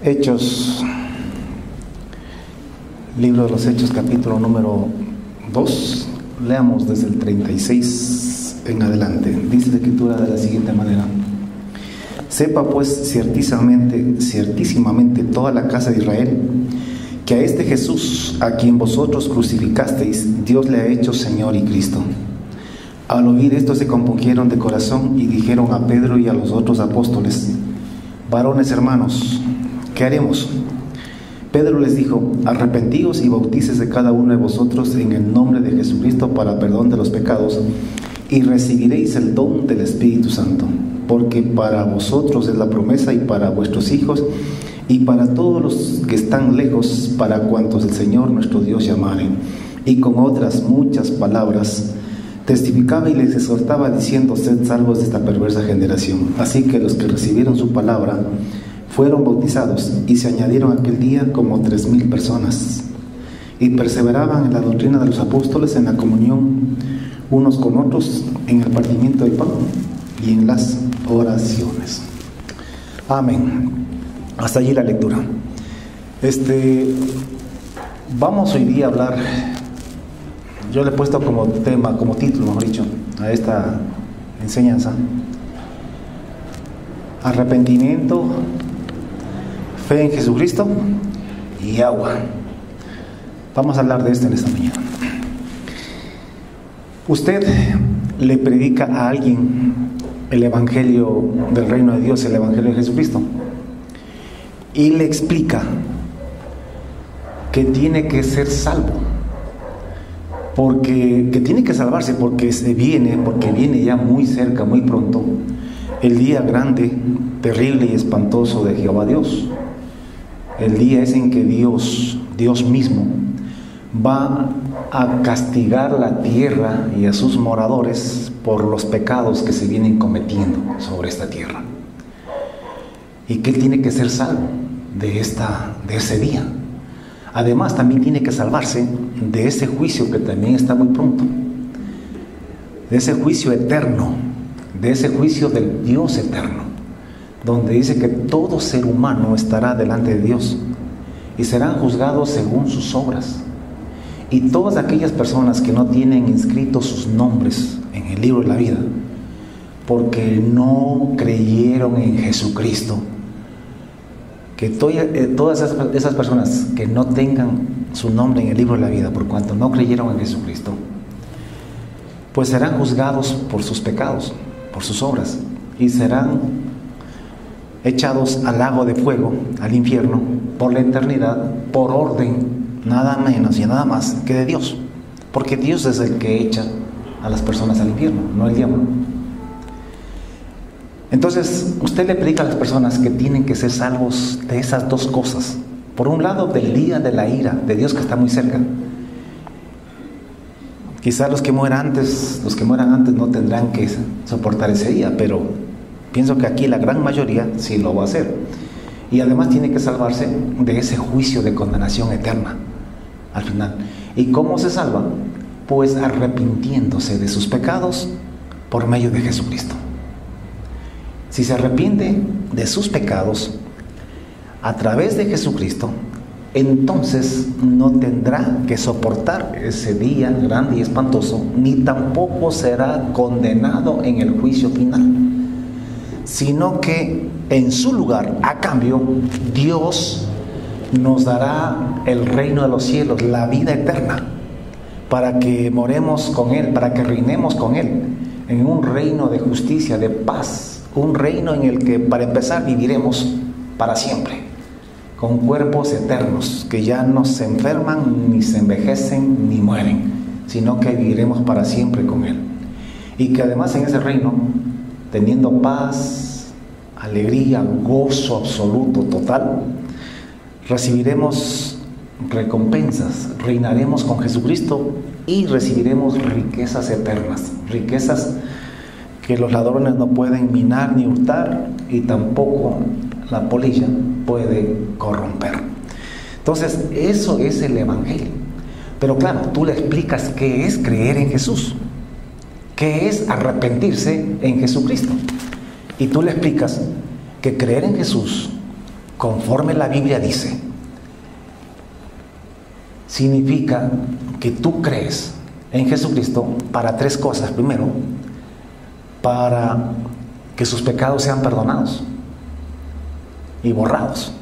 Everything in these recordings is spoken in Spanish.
Hechos, libro de los Hechos, capítulo número 2, leamos desde el 36 en adelante. Dice la Escritura de la siguiente manera: sepa pues ciertísimamente toda la casa de Israel, que a este Jesús, a quien vosotros crucificasteis, Dios le ha hecho Señor y Cristo. Al oír esto se compungieron de corazón y dijeron a Pedro y a los otros apóstoles: varones hermanos, ¿qué haremos? Pedro les dijo: arrepentíos y bautícese cada uno de vosotros en el nombre de Jesucristo para perdón de los pecados, y recibiréis el don del Espíritu Santo, porque para vosotros es la promesa, y para vuestros hijos, y para todos los que están lejos, para cuantos el Señor nuestro Dios llamare. Y con otras muchas palabras testificaba y les exhortaba diciendo: sed salvos de esta perversa generación. Así que los que recibieron su palabra fueron bautizados, y se añadieron aquel día como 3,000 personas, y perseveraban en la doctrina de los apóstoles, en la comunión unos con otros, en el partimiento del pan y en las oraciones. Amén. Hasta allí la lectura. Vamos hoy día a hablar, yo le he puesto como tema, como título, mejor dicho, a esta enseñanza: arrepentimiento, fe en Jesucristo y agua. Vamos a hablar de esto en esta mañana. Usted le predica a alguien el Evangelio del Reino de Dios, el Evangelio de Jesucristo, y le explica que tiene que ser salvo, que tiene que salvarse porque viene ya muy cerca, muy pronto, el día grande, terrible y espantoso de Jehová Dios. El día es en que Dios mismo va a castigar la tierra y a sus moradores por los pecados que se vienen cometiendo sobre esta tierra, y que Él tiene que ser salvo de ese día. Además, también tiene que salvarse de ese juicio que también está muy pronto, de ese juicio eterno, de ese juicio del Dios eterno, donde dice que todo ser humano estará delante de Dios y serán juzgados según sus obras. Y todas aquellas personas que no tienen inscritos sus nombres en el libro de la vida, porque no creyeron en Jesucristo, que todas esas personas que no tengan su nombre en el libro de la vida, por cuanto no creyeron en Jesucristo, pues serán juzgados por sus pecados, por sus obras, y serán echados al lago de fuego, al infierno, por la eternidad, por orden nada menos y nada más que de Dios, porque Dios es el que echa a las personas al infierno, no el diablo. Entonces, usted le predica a las personas que tienen que ser salvos de esas dos cosas. Por un lado, del día de la ira de Dios que está muy cerca. Quizás los que mueran antes no tendrán que soportar ese día, pero pienso que aquí la gran mayoría sí lo va a hacer. Y además tiene que salvarse de ese juicio de condenación eterna al final. ¿Y cómo se salva? Pues arrepintiéndose de sus pecados por medio de Jesucristo. Si se arrepiente de sus pecados a través de Jesucristo, entonces no tendrá que soportar ese día grande y espantoso, ni tampoco será condenado en el juicio final, sino que en su lugar, a cambio, Dios nos dará el reino de los cielos, la vida eterna, para que moremos con Él, para que reinemos con Él en un reino de justicia, de paz, un reino en el que, para empezar, viviremos para siempre, con cuerpos eternos que ya no se enferman, ni se envejecen, ni mueren, sino que viviremos para siempre con Él. Y que además en ese reino, teniendo paz, alegría, gozo absoluto, total, recibiremos recompensas, reinaremos con Jesucristo y recibiremos riquezas eternas, riquezas que los ladrones no pueden minar ni hurtar, y tampoco la polilla puede corromper. Entonces, eso es el Evangelio. Pero claro, tú le explicas qué es creer en Jesús, qué es arrepentirse en Jesucristo, y tú le explicas que creer en Jesús conforme la Biblia dice, significa que tú crees en Jesucristo para 3 cosas. Primero, para que sus pecados sean perdonados y borrados,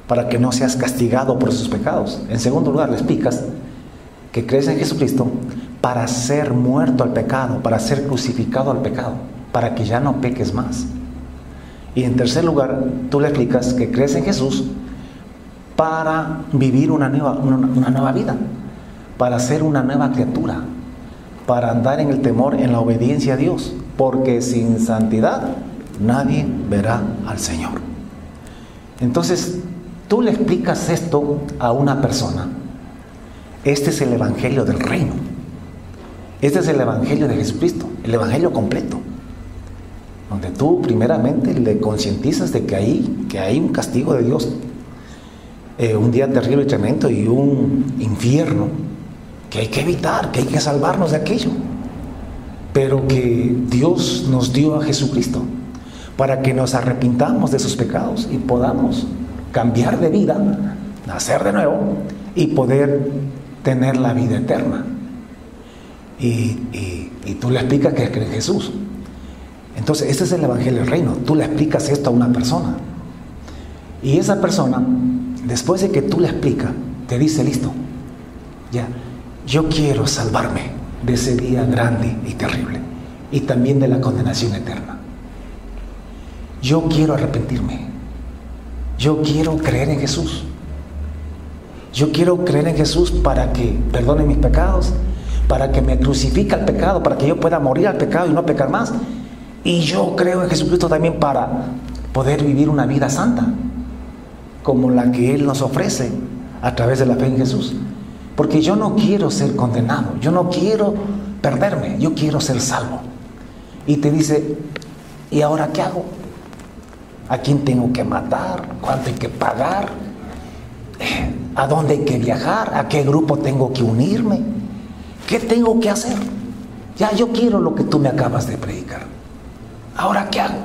para que no seas castigado por sus pecados. En segundo lugar, le explicas que crees en Jesucristo para ser muerto al pecado, para ser crucificado al pecado, para que ya no peques más. Y en tercer lugar, tú le explicas que crees en Jesús para vivir una nueva vida, para ser una nueva criatura, para andar en el temor, en la obediencia a Dios, porque sin santidad nadie verá al Señor. Entonces, tú le explicas esto a una persona. Este es el Evangelio del Reino. Este es el Evangelio de Jesucristo, el Evangelio completo, donde tú primeramente le concientizas de que hay un castigo de Dios, un día terrible y tremendo y un infierno que hay que evitar, que hay que salvarnos de aquello, pero que Dios nos dio a Jesucristo para que nos arrepintamos de sus pecados y podamos cambiar de vida, nacer de nuevo y poder tener la vida eterna. Y tú le explicas que crees en Jesús. Entonces, este es el Evangelio del Reino. Tú le explicas esto a una persona. Y esa persona, después de que tú le explicas, te dice, listo, ya, yo quiero salvarme de ese día grande y terrible. Y también de la condenación eterna. Yo quiero arrepentirme. Yo quiero creer en Jesús. Yo quiero creer en Jesús para que perdone mis pecados, para que me crucifique al pecado, para que yo pueda morir al pecado y no pecar más. Y yo creo en Jesucristo también para poder vivir una vida santa, como la que Él nos ofrece a través de la fe en Jesús. Porque yo no quiero ser condenado, yo no quiero perderme, yo quiero ser salvo. Y te dice, ¿y ahora qué hago? ¿A quién tengo que matar? ¿Cuánto hay que pagar? ¿A dónde hay que viajar? ¿A qué grupo tengo que unirme? ¿Qué tengo que hacer? Ya, yo quiero lo que tú me acabas de predicar. ¿Ahora qué hago?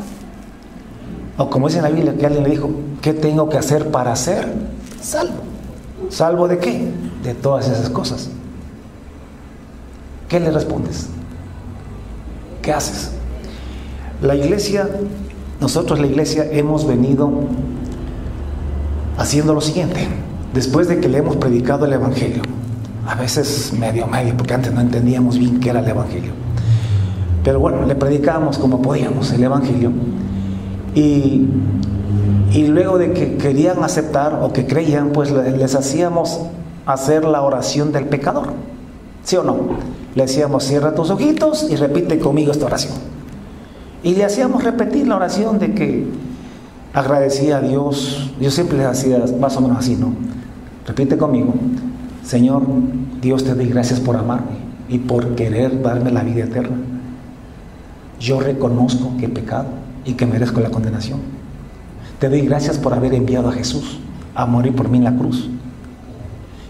O como dice en la Biblia, que alguien le dijo, ¿qué tengo que hacer para ser salvo? ¿Salvo de qué? De todas esas cosas. ¿Qué le respondes? ¿Qué haces? La iglesia, nosotros la iglesia hemos venido haciendo lo siguiente. Después de que le hemos predicado el Evangelio, a veces medio, porque antes no entendíamos bien qué era el Evangelio, pero bueno, le predicábamos como podíamos el Evangelio, y luego de que querían aceptar o que creían, pues les hacíamos hacer la oración del pecador, ¿sí o no? Le decíamos, cierra tus ojitos y repite conmigo esta oración, y le hacíamos repetir la oración de que agradecía a Dios. Yo siempre les hacía más o menos así, ¿no? Repite conmigo, Señor Dios, te doy gracias por amarme y por querer darme la vida eterna. Yo reconozco que he pecado y que merezco la condenación. Te doy gracias por haber enviado a Jesús a morir por mí en la cruz.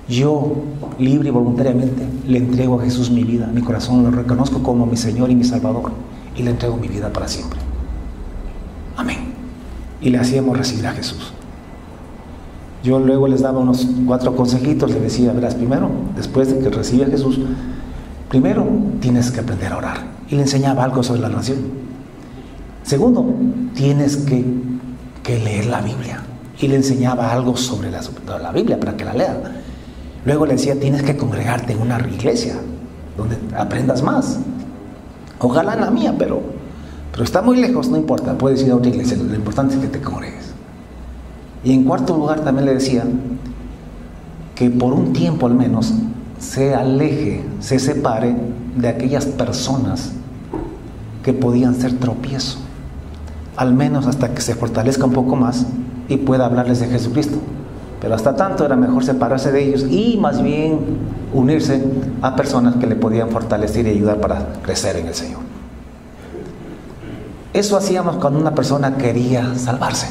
Yo, libre y voluntariamente, le entrego a Jesús mi vida, mi corazón, lo reconozco como mi Señor y mi Salvador, y le entrego mi vida para siempre. Amén. Y le hacíamos recibir a Jesús. Yo luego les daba unos 4 consejitos, les decía, verás, primero, después de que recibe a Jesús, primero tienes que aprender a orar. Y le enseñaba algo sobre la oración. Segundo, tienes que leer la Biblia. Y le enseñaba algo sobre la Biblia para que la lea. Luego le decía, tienes que congregarte en una iglesia donde aprendas más. Ojalá en la mía, pero está muy lejos, no importa, puedes ir a otra iglesia, lo importante es que te congregues. Y en cuarto lugar también le decía que por un tiempo al menos se aleje, se separe de aquellas personas que podían ser tropiezo, al menos hasta que se fortalezca un poco más y pueda hablarles de Jesucristo. Pero hasta tanto era mejor separarse de ellos y más bien unirse a personas que le podían fortalecer y ayudar para crecer en el Señor. Eso hacíamos cuando una persona quería salvarse.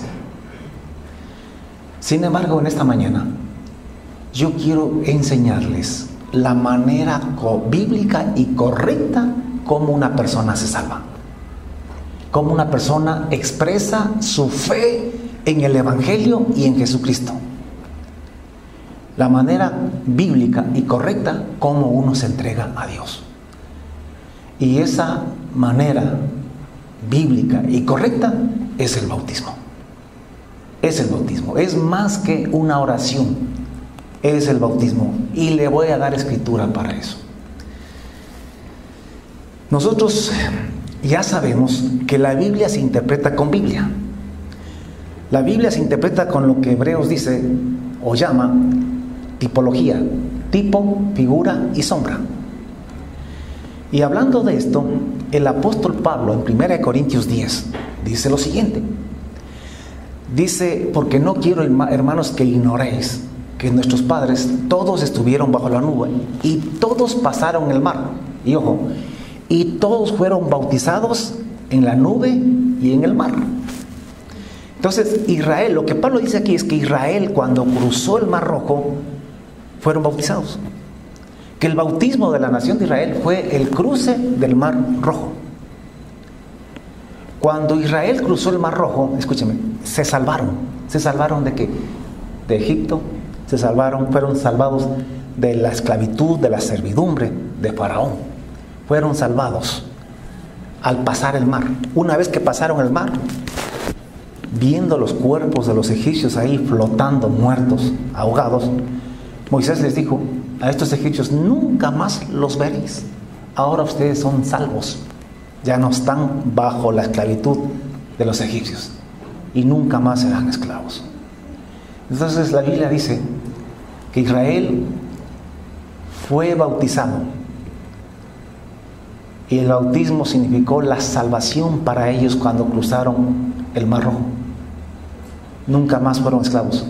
Sin embargo, en esta mañana yo quiero enseñarles la manera bíblica y correcta como una persona se salva, cómo una persona expresa su fe en el Evangelio y en Jesucristo. La manera bíblica y correcta como uno se entrega a Dios. Y esa manera bíblica y correcta es el bautismo. Es el bautismo. Es más que una oración. Es el bautismo. Y le voy a dar escritura para eso. Nosotros ya sabemos que la Biblia se interpreta con Biblia. La Biblia se interpreta con lo que Hebreos dice o llama tipología, tipo, figura y sombra. Y hablando de esto, el apóstol Pablo en 1 Corintios 10 dice lo siguiente. Dice, porque no quiero, hermanos, que ignoréis que nuestros padres todos estuvieron bajo la nube y todos pasaron el mar. Y ojo, y todos fueron bautizados en la nube y en el mar. Entonces Israel, lo que Pablo dice aquí es que Israel, cuando cruzó el mar rojo, fueron bautizados. Que el bautismo de la nación de Israel fue el cruce del mar rojo. Cuando Israel cruzó el mar rojo, escúcheme, se salvaron. ¿Se salvaron de qué? De Egipto. Se salvaron, fueron salvados de la esclavitud, de la servidumbre de Faraón. Fueron salvados al pasar el mar. Una vez que pasaron el mar, viendo los cuerpos de los egipcios ahí flotando, muertos, ahogados, Moisés les dijo a estos egipcios, nunca más los veréis. Ahora ustedes son salvos. Ya no están bajo la esclavitud de los egipcios y nunca más serán esclavos. Entonces la Biblia dice que Israel fue bautizado y el bautismo significó la salvación para ellos cuando cruzaron el Mar Rojo. Nunca más fueron esclavos.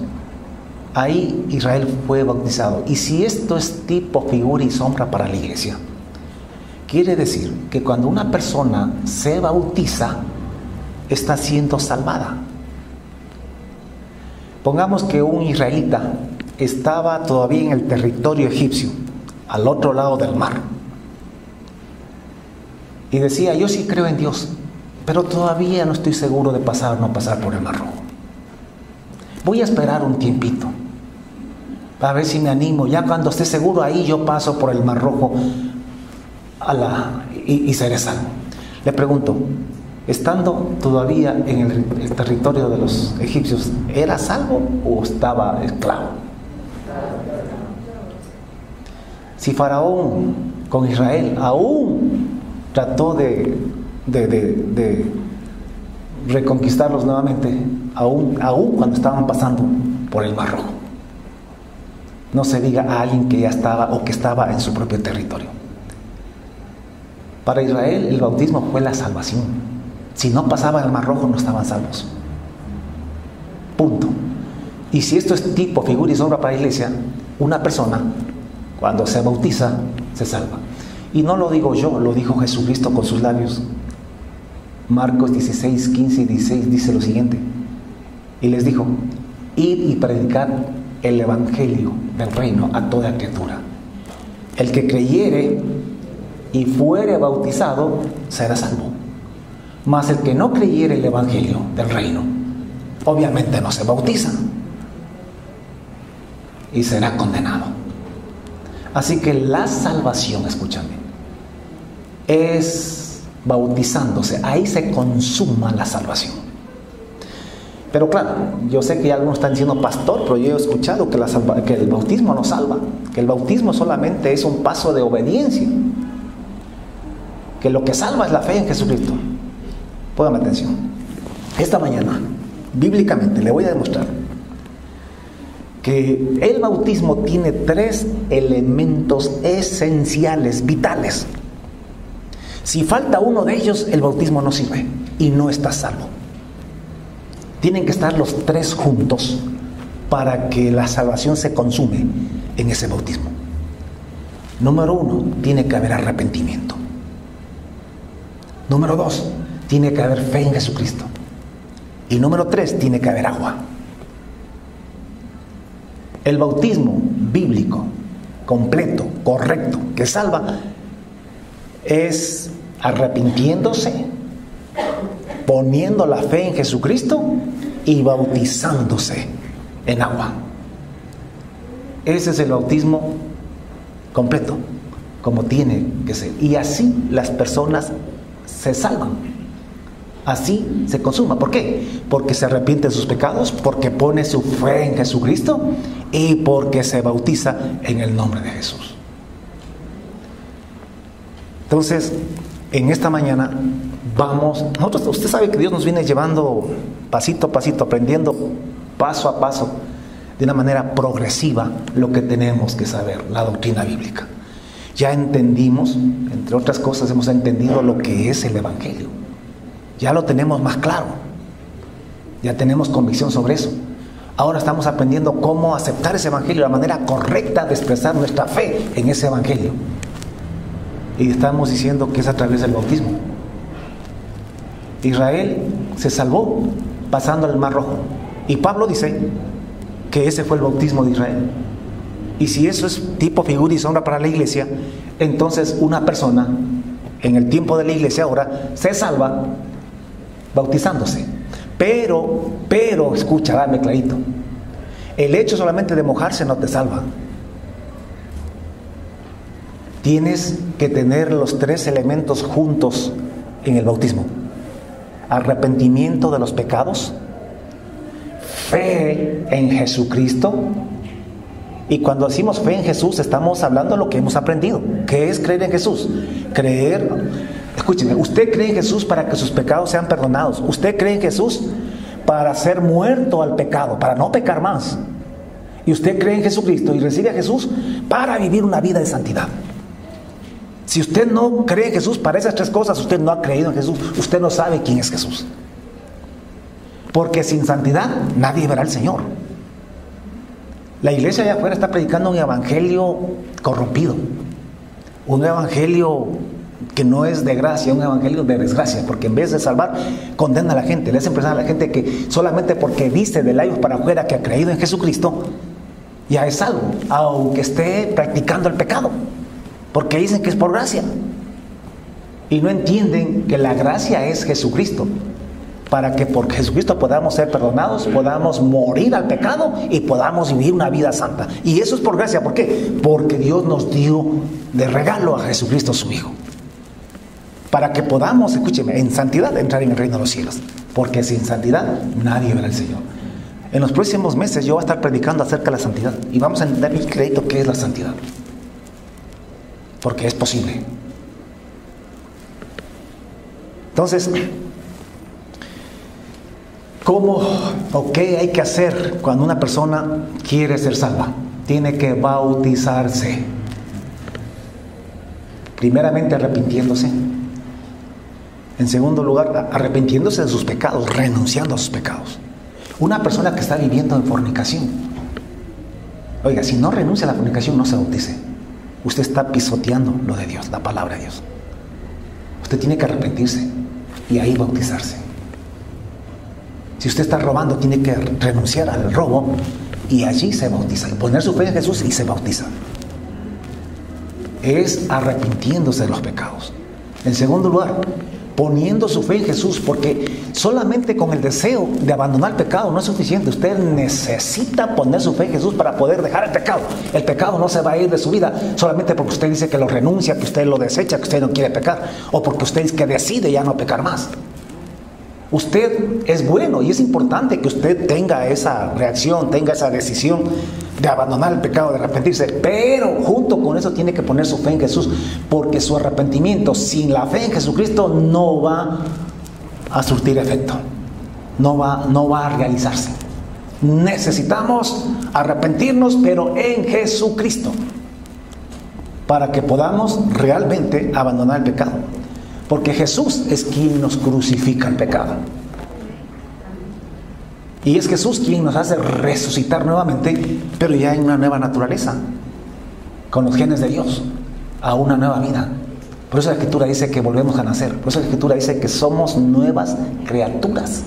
Ahí Israel fue bautizado. Y si esto es tipo, figura y sombra para la iglesia, quiere decir que cuando una persona se bautiza, está siendo salvada. Pongamos que un israelita estaba todavía en el territorio egipcio, al otro lado del mar, y decía, yo sí creo en Dios, pero todavía no estoy seguro de pasar o no pasar por el Mar Rojo. Voy a esperar un tiempito para ver si me animo. Ya cuando esté seguro, ahí yo paso por el Mar Rojo y seré salvo. Le pregunto, estando todavía en el territorio de los egipcios, ¿era salvo o estaba esclavo? Si Faraón con Israel aún trató de reconquistarlos nuevamente, aún cuando estaban pasando por el Mar Rojo, no se diga a alguien que ya estaba o que estaba en su propio territorio. Para Israel el bautismo fue la salvación. Si no pasaban el Mar Rojo, no estaban salvos. Punto. Y si esto es tipo, figura y sombra para la iglesia, una persona cuando se bautiza se salva. Y no lo digo yo, lo dijo Jesucristo con sus labios. Marcos 16, 15 y 16 dice lo siguiente. Y les dijo, id y predicad el evangelio del reino a toda criatura. El que creyere y fuere bautizado será salvo. Mas el que no creyere el evangelio del reino, obviamente no se bautiza y será condenado. Así que la salvación, escúchame, es bautizándose. Ahí se consuma la salvación. Pero claro, yo sé que algunos están diciendo, pastor, pero yo he escuchado que el bautismo no salva, que el bautismo solamente es un paso de obediencia, que lo que salva es la fe en Jesucristo. Póngame atención. Esta mañana, bíblicamente, le voy a demostrar que el bautismo tiene 3 elementos esenciales, vitales. Si falta uno de ellos, el bautismo no sirve y no está salvo. Tienen que estar los 3 juntos para que la salvación se consume en ese bautismo. Número 1, tiene que haber arrepentimiento. Número 2, tiene que haber fe en Jesucristo. Y número 3, tiene que haber agua. El bautismo bíblico, completo, correcto, que salva, es arrepintiéndose, poniendo la fe en Jesucristo y bautizándose en agua. Ese es el bautismo completo, como tiene que ser. Y así las personas se salvan. Así se consuma. ¿Por qué? Porque se arrepiente de sus pecados, porque pone su fe en Jesucristo y porque se bautiza en el nombre de Jesús. Entonces, en esta mañana usted sabe que Dios nos viene llevando pasito a pasito, aprendiendo paso a paso, de una manera progresiva, lo que tenemos que saber, la doctrina bíblica. Ya entendimos, entre otras cosas, hemos entendido lo que es el Evangelio. Ya lo tenemos más claro. Ya tenemos convicción sobre eso. Ahora estamos aprendiendo cómo aceptar ese Evangelio, la manera correcta de expresar nuestra fe en ese Evangelio. Y estamos diciendo que es a través del bautismo. Israel se salvó pasando el Mar Rojo. Y Pablo dice que ese fue el bautismo de Israel. Y si eso es tipo, figura y sombra para la iglesia, entonces una persona en el tiempo de la iglesia ahora se salva bautizándose. Pero, escucha, dame clarito. El hecho solamente de mojarse no te salva. Tienes que tener los 3 elementos juntos en el bautismo: arrepentimiento de los pecados, fe en Jesucristo. Y cuando decimos fe en Jesús, estamos hablando de lo que hemos aprendido. ¿Qué es creer en Jesús? Escúcheme, usted cree en Jesús para que sus pecados sean perdonados. Usted cree en Jesús para ser muerto al pecado, para no pecar más. Y usted cree en Jesucristo y recibe a Jesús para vivir una vida de santidad. Si usted no cree en Jesús para esas 3 cosas, usted no ha creído en Jesús. Usted no sabe quién es Jesús. Porque sin santidad nadie verá al Señor. La iglesia allá afuera está predicando un evangelio corrompido, un evangelio que no es de gracia, un evangelio de desgracia, porque en vez de salvar, condena a la gente, le hace pensar a la gente que solamente porque dice de labios para afuera que ha creído en Jesucristo, ya es salvo, aunque esté practicando el pecado, porque dicen que es por gracia, y no entienden que la gracia es Jesucristo, para que por Jesucristo podamos ser perdonados, podamos morir al pecado y podamos vivir una vida santa. Y eso es por gracia. ¿Por qué? Porque Dios nos dio de regalo a Jesucristo su Hijo, para que podamos, escúcheme, en santidad entrar en el reino de los cielos, porque sin santidad nadie verá al Señor. En los próximos meses yo voy a estar predicando acerca de la santidad y vamos a entender el crédito que es la santidad, porque es posible. Entonces, ¿cómo o qué hay que hacer cuando una persona quiere ser salva? Tiene que bautizarse. Primeramente arrepintiéndose. En segundo lugar, arrepintiéndose de sus pecados, renunciando a sus pecados. Una persona que está viviendo en fornicación, oiga, si no renuncia a la fornicación, no se bautice. Usted está pisoteando lo de Dios, la palabra de Dios. Usted tiene que arrepentirse y ahí bautizarse. Si usted está robando, tiene que renunciar al robo y allí se bautiza. Poner su fe en Jesús y se bautiza. Es arrepintiéndose de los pecados. En segundo lugar, poniendo su fe en Jesús, porque solamente con el deseo de abandonar el pecado no es suficiente. Usted necesita poner su fe en Jesús para poder dejar el pecado. El pecado no se va a ir de su vida solamente porque usted dice que lo renuncia, que usted lo desecha, que usted no quiere pecar, o porque usted dice que decide ya no pecar más. Usted es bueno y es importante que usted tenga esa reacción, tenga esa decisión de abandonar el pecado, de arrepentirse, pero junto con eso tiene que poner su fe en Jesús, porque su arrepentimiento sin la fe en Jesucristo no va a surtir efecto, no va a realizarse. Necesitamos arrepentirnos, pero en Jesucristo, para que podamos realmente abandonar el pecado. Porque Jesús es quien nos crucifica el pecado. Y es Jesús quien nos hace resucitar nuevamente, pero ya en una nueva naturaleza, con los genes de Dios, a una nueva vida. Por eso la Escritura dice que volvemos a nacer. Por eso la Escritura dice que somos nuevas criaturas,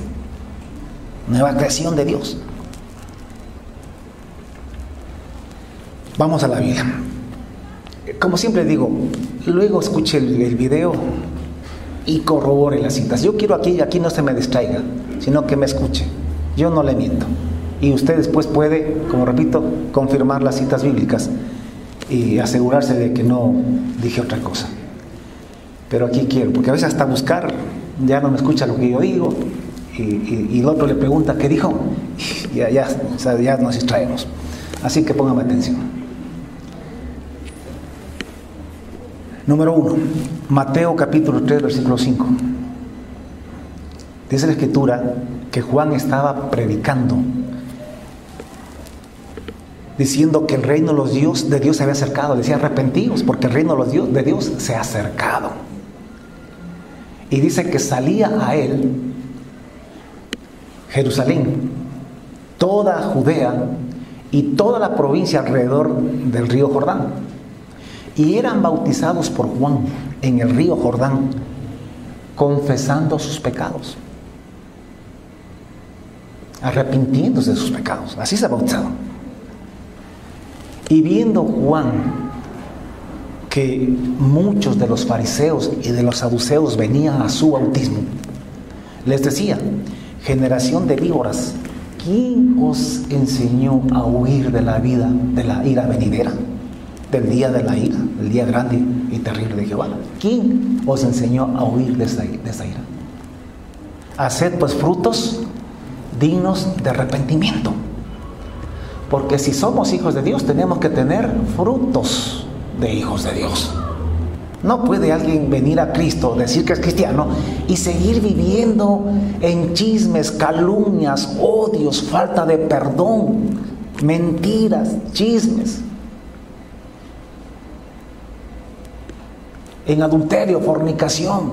nueva creación de Dios. Vamos a la Biblia. Como siempre digo, luego escuche el video y corrobore las citas. Yo quiero aquí no se me distraiga, sino que me escuche. Yo no le miento. Y usted después puede, como repito, confirmar las citas bíblicas y asegurarse de que no dije otra cosa. Pero aquí quiero, porque a veces hasta buscar, ya no me escucha lo que yo digo, y el otro le pregunta qué dijo, ya nos distraemos. Así que póngame atención. Número 1, Mateo capítulo 3, versículo 5. Dice la Escritura que Juan estaba predicando, diciendo que el reino de Dios se había acercado. Decía: arrepentíos, porque el reino de Dios se ha acercado. Y dice que salía a él Jerusalén, toda Judea y toda la provincia alrededor del río Jordán. Y eran bautizados por Juan en el río Jordán, confesando sus pecados, arrepintiéndose de sus pecados. Así se ha bautizado. Y viendo Juan que muchos de los fariseos y de los saduceos venían a su bautismo, les decía: generación de víboras, ¿quién os enseñó a huir de la ira venidera? Del día de la ira, el día grande y terrible de Jehová. ¿Quién os enseñó a huir de esa ira? Haced pues frutos dignos de arrepentimiento. Porque si somos hijos de Dios, tenemos que tener frutos de hijos de Dios. No puede alguien venir a Cristo, decir que es cristiano, y seguir viviendo en chismes, calumnias, odios, falta de perdón, mentiras, chismes, en adulterio, fornicación,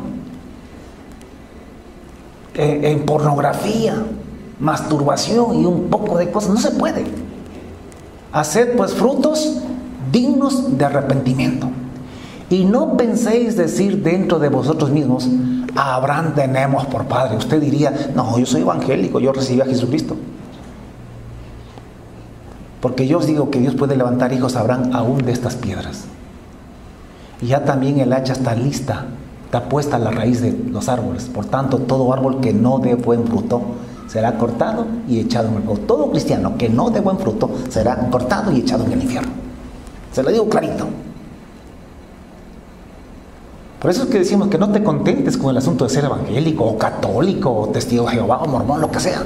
en pornografía, masturbación y un poco de cosas. No se puede. Haced pues frutos dignos de arrepentimiento. Y no penséis decir dentro de vosotros mismos: a Abraham tenemos por padre. Usted diría: no, yo soy evangélico, yo recibí a Jesucristo. Porque yo os digo que Dios puede levantar hijos a Abraham aún de estas piedras. Y ya también el hacha está lista, está puesta a la raíz de los árboles. Por tanto, todo árbol que no dé buen fruto será cortado y echado en el fuego. Todo cristiano que no dé buen fruto será cortado y echado en el infierno. Se lo digo clarito. Por eso es que decimos que no te contentes con el asunto de ser evangélico o católico o testigo de Jehová o mormón, lo que sea.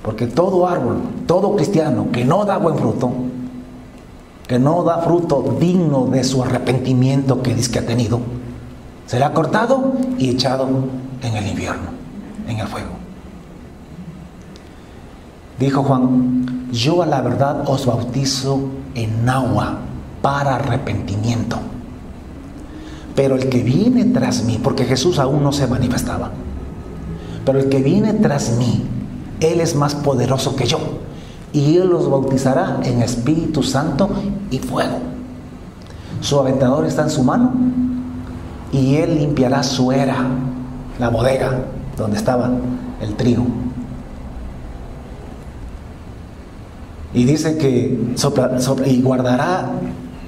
Porque todo árbol, todo cristiano que no da buen fruto, que no da fruto digno de su arrepentimiento que dice que ha tenido, será cortado y echado en el infierno, en el fuego. Dijo Juan: yo a la verdad os bautizo en agua para arrepentimiento. Pero el que viene tras mí, porque Jesús aún no se manifestaba, pero el que viene tras mí, Él es más poderoso que yo, y Él los bautizará en Espíritu Santo y fuego. Su aventador está en su mano, y Él limpiará su era, la bodega donde estaba el trigo. Y dice que y guardará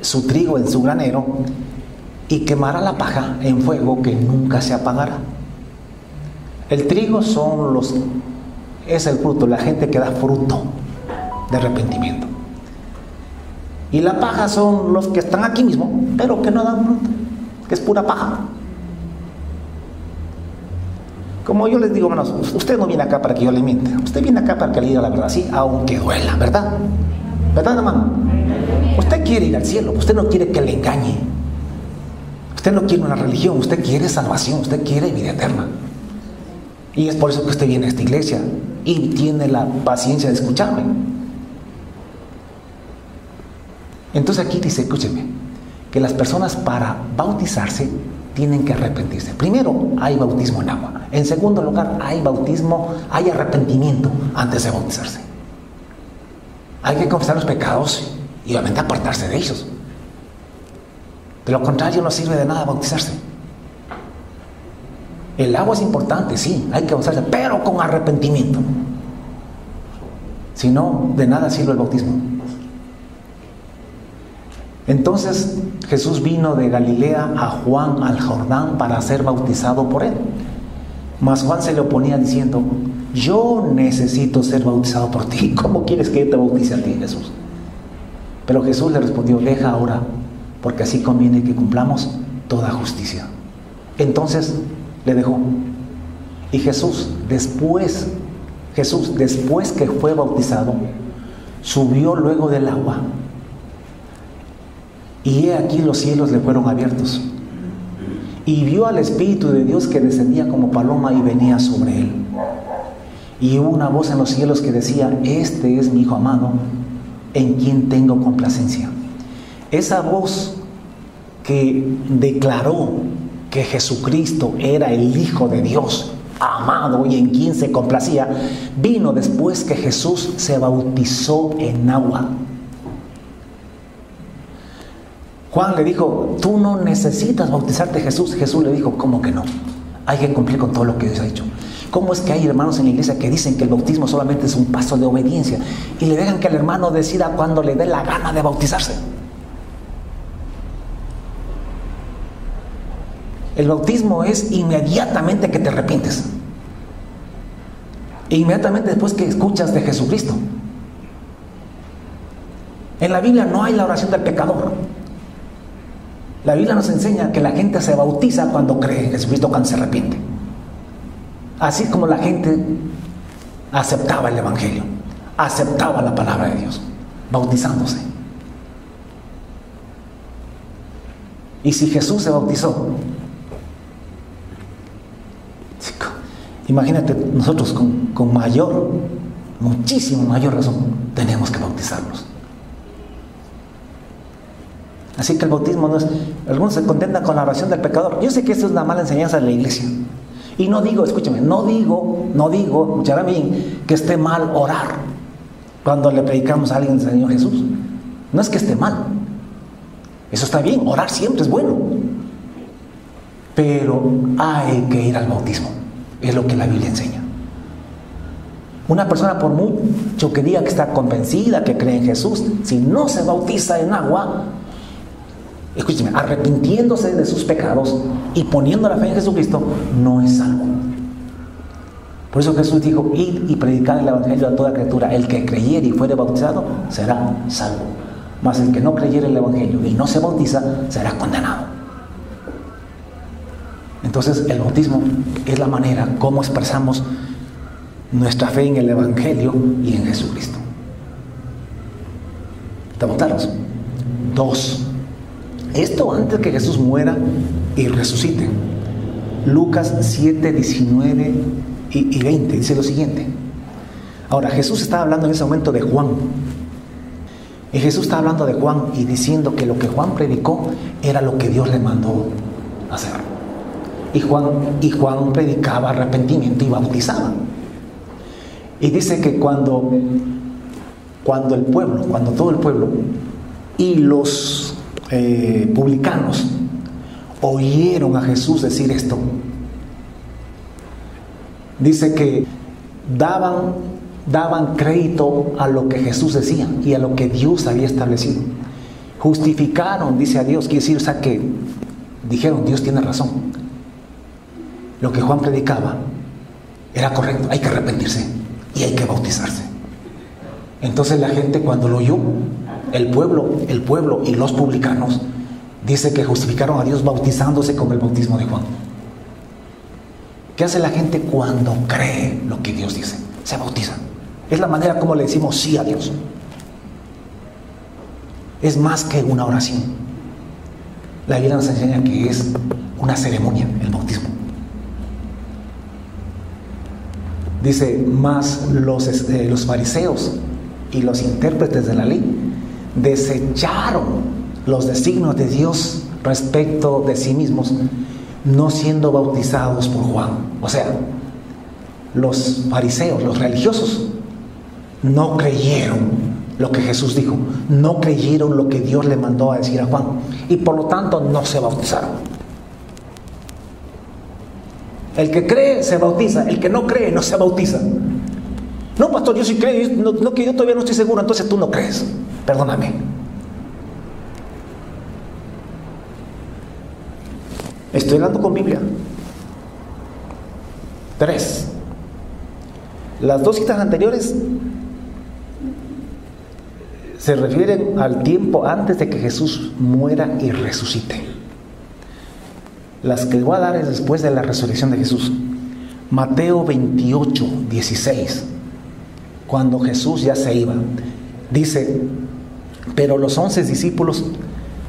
su trigo en su granero, y quemará la paja en fuego que nunca se apagará. El trigo es el fruto, la gente que da fruto de arrepentimiento. Y la paja son los que están aquí mismo, pero que no dan fruto, que es pura paja. Como yo les digo, hermanos, usted no viene acá para que yo le mienta, usted viene acá para que le diga la verdad, sí, aunque duela, ¿verdad? ¿Verdad, hermano? Usted quiere ir al cielo, usted no quiere que le engañe. Usted no quiere una religión, usted quiere salvación, usted quiere vida eterna. Y es por eso que usted viene a esta iglesia y tiene la paciencia de escucharme. Entonces aquí dice, escúcheme, que las personas para bautizarse tienen que arrepentirse. Primero, hay bautismo en agua. En segundo lugar, hay arrepentimiento antes de bautizarse. Hay que confesar los pecados y obviamente apartarse de ellos. De lo contrario, no sirve de nada bautizarse. El agua es importante, sí, hay que bautizarse, pero con arrepentimiento. Si no, de nada sirve el bautismo. Entonces Jesús vino de Galilea a Juan al Jordán para ser bautizado por él. Mas Juan se le oponía diciendo: yo necesito ser bautizado por ti. ¿Cómo quieres que yo te bautice a ti, Jesús? Pero Jesús le respondió: deja ahora, porque así conviene que cumplamos toda justicia. Entonces le dejó. Y Jesús, después que fue bautizado, subió luego del agua. Y he aquí los cielos le fueron abiertos. Y vio al Espíritu de Dios que descendía como paloma y venía sobre él. Y hubo una voz en los cielos que decía: este es mi Hijo amado, en quien tengo complacencia. Esa voz que declaró que Jesucristo era el Hijo de Dios, amado y en quien se complacía, vino después que Jesús se bautizó en agua. Juan le dijo: tú no necesitas bautizarte, Jesús. Jesús le dijo: ¿cómo que no? Hay que cumplir con todo lo que Dios ha dicho. ¿Cómo es que hay hermanos en la iglesia que dicen que el bautismo solamente es un paso de obediencia y le dejan que el hermano decida cuando le dé la gana de bautizarse? El bautismo es inmediatamente que te arrepientes, e inmediatamente después que escuchas de Jesucristo. En la Biblia no hay la oración del pecador. La Biblia nos enseña que la gente se bautiza cuando cree en Jesucristo, cuando se arrepiente. Así como la gente aceptaba el Evangelio, aceptaba la palabra de Dios, bautizándose. Y si Jesús se bautizó, imagínate, nosotros con muchísimo mayor razón, tenemos que bautizarnos. Así que el bautismo no es... Algunos se contentan con la oración del pecador. Yo sé que esto es una mala enseñanza de la iglesia. Y no digo, escúchame, no digo, escuchará bien, que esté mal orar cuando le predicamos a alguien del Señor Jesús. No es que esté mal. Eso está bien, orar siempre es bueno. Pero hay que ir al bautismo. Es lo que la Biblia enseña. Una persona, por mucho que diga que está convencida, que cree en Jesús, si no se bautiza en agua, escúcheme, arrepintiéndose de sus pecados y poniendo la fe en Jesucristo, no es salvo. Por eso Jesús dijo: id y predicad el Evangelio a toda criatura. El que creyere y fuere bautizado será salvo, mas el que no creyere el Evangelio y no se bautiza será condenado. Entonces el bautismo es la manera como expresamos nuestra fe en el Evangelio y en Jesucristo. ¿Te bautizamos? 2. Esto antes que Jesús muera y resucite. Lucas 7, 19 y 20 dice lo siguiente. Ahora, Jesús estaba hablando en ese momento de Juan. Y Jesús estaba hablando de Juan y diciendo que lo que Juan predicó era lo que Dios le mandó hacer. Y Juan predicaba arrepentimiento y bautizaba. Y dice que cuando todo el pueblo y los publicanos oyeron a Jesús decir esto, dice que daban crédito a lo que Jesús decía y a lo que Dios había establecido. Justificaron, dice, a Dios. Quiere decir, o sea, que dijeron: Dios tiene razón. Lo que Juan predicaba era correcto, hay que arrepentirse y hay que bautizarse. Entonces la gente, cuando lo oyó, el pueblo y los publicanos, dice que justificaron a Dios bautizándose con el bautismo de Juan. ¿Qué hace la gente cuando cree lo que Dios dice? Se bautiza. Es la manera como le decimos sí a Dios. Es más que una oración. La Biblia nos enseña que es una ceremonia, el bautismo. Dice: más los fariseos y los intérpretes de la ley desecharon los designios de Dios respecto de sí mismos, no siendo bautizados por Juan. O sea, los fariseos, los religiosos, no creyeron lo que Jesús dijo, no creyeron lo que Dios le mandó a decir a Juan, y por lo tanto no se bautizaron. El que cree se bautiza, el que no cree no se bautiza. No, pastor, yo sí creo, que yo todavía no estoy seguro. Entonces tú no crees, perdóname. Estoy hablando con Biblia. 3. Las 2 citas anteriores se refieren al tiempo antes de que Jesús muera y resucite. Las que voy a dar es después de la resurrección de Jesús. Mateo 28, 16. Cuando Jesús ya se iba, dice: pero los 11 discípulos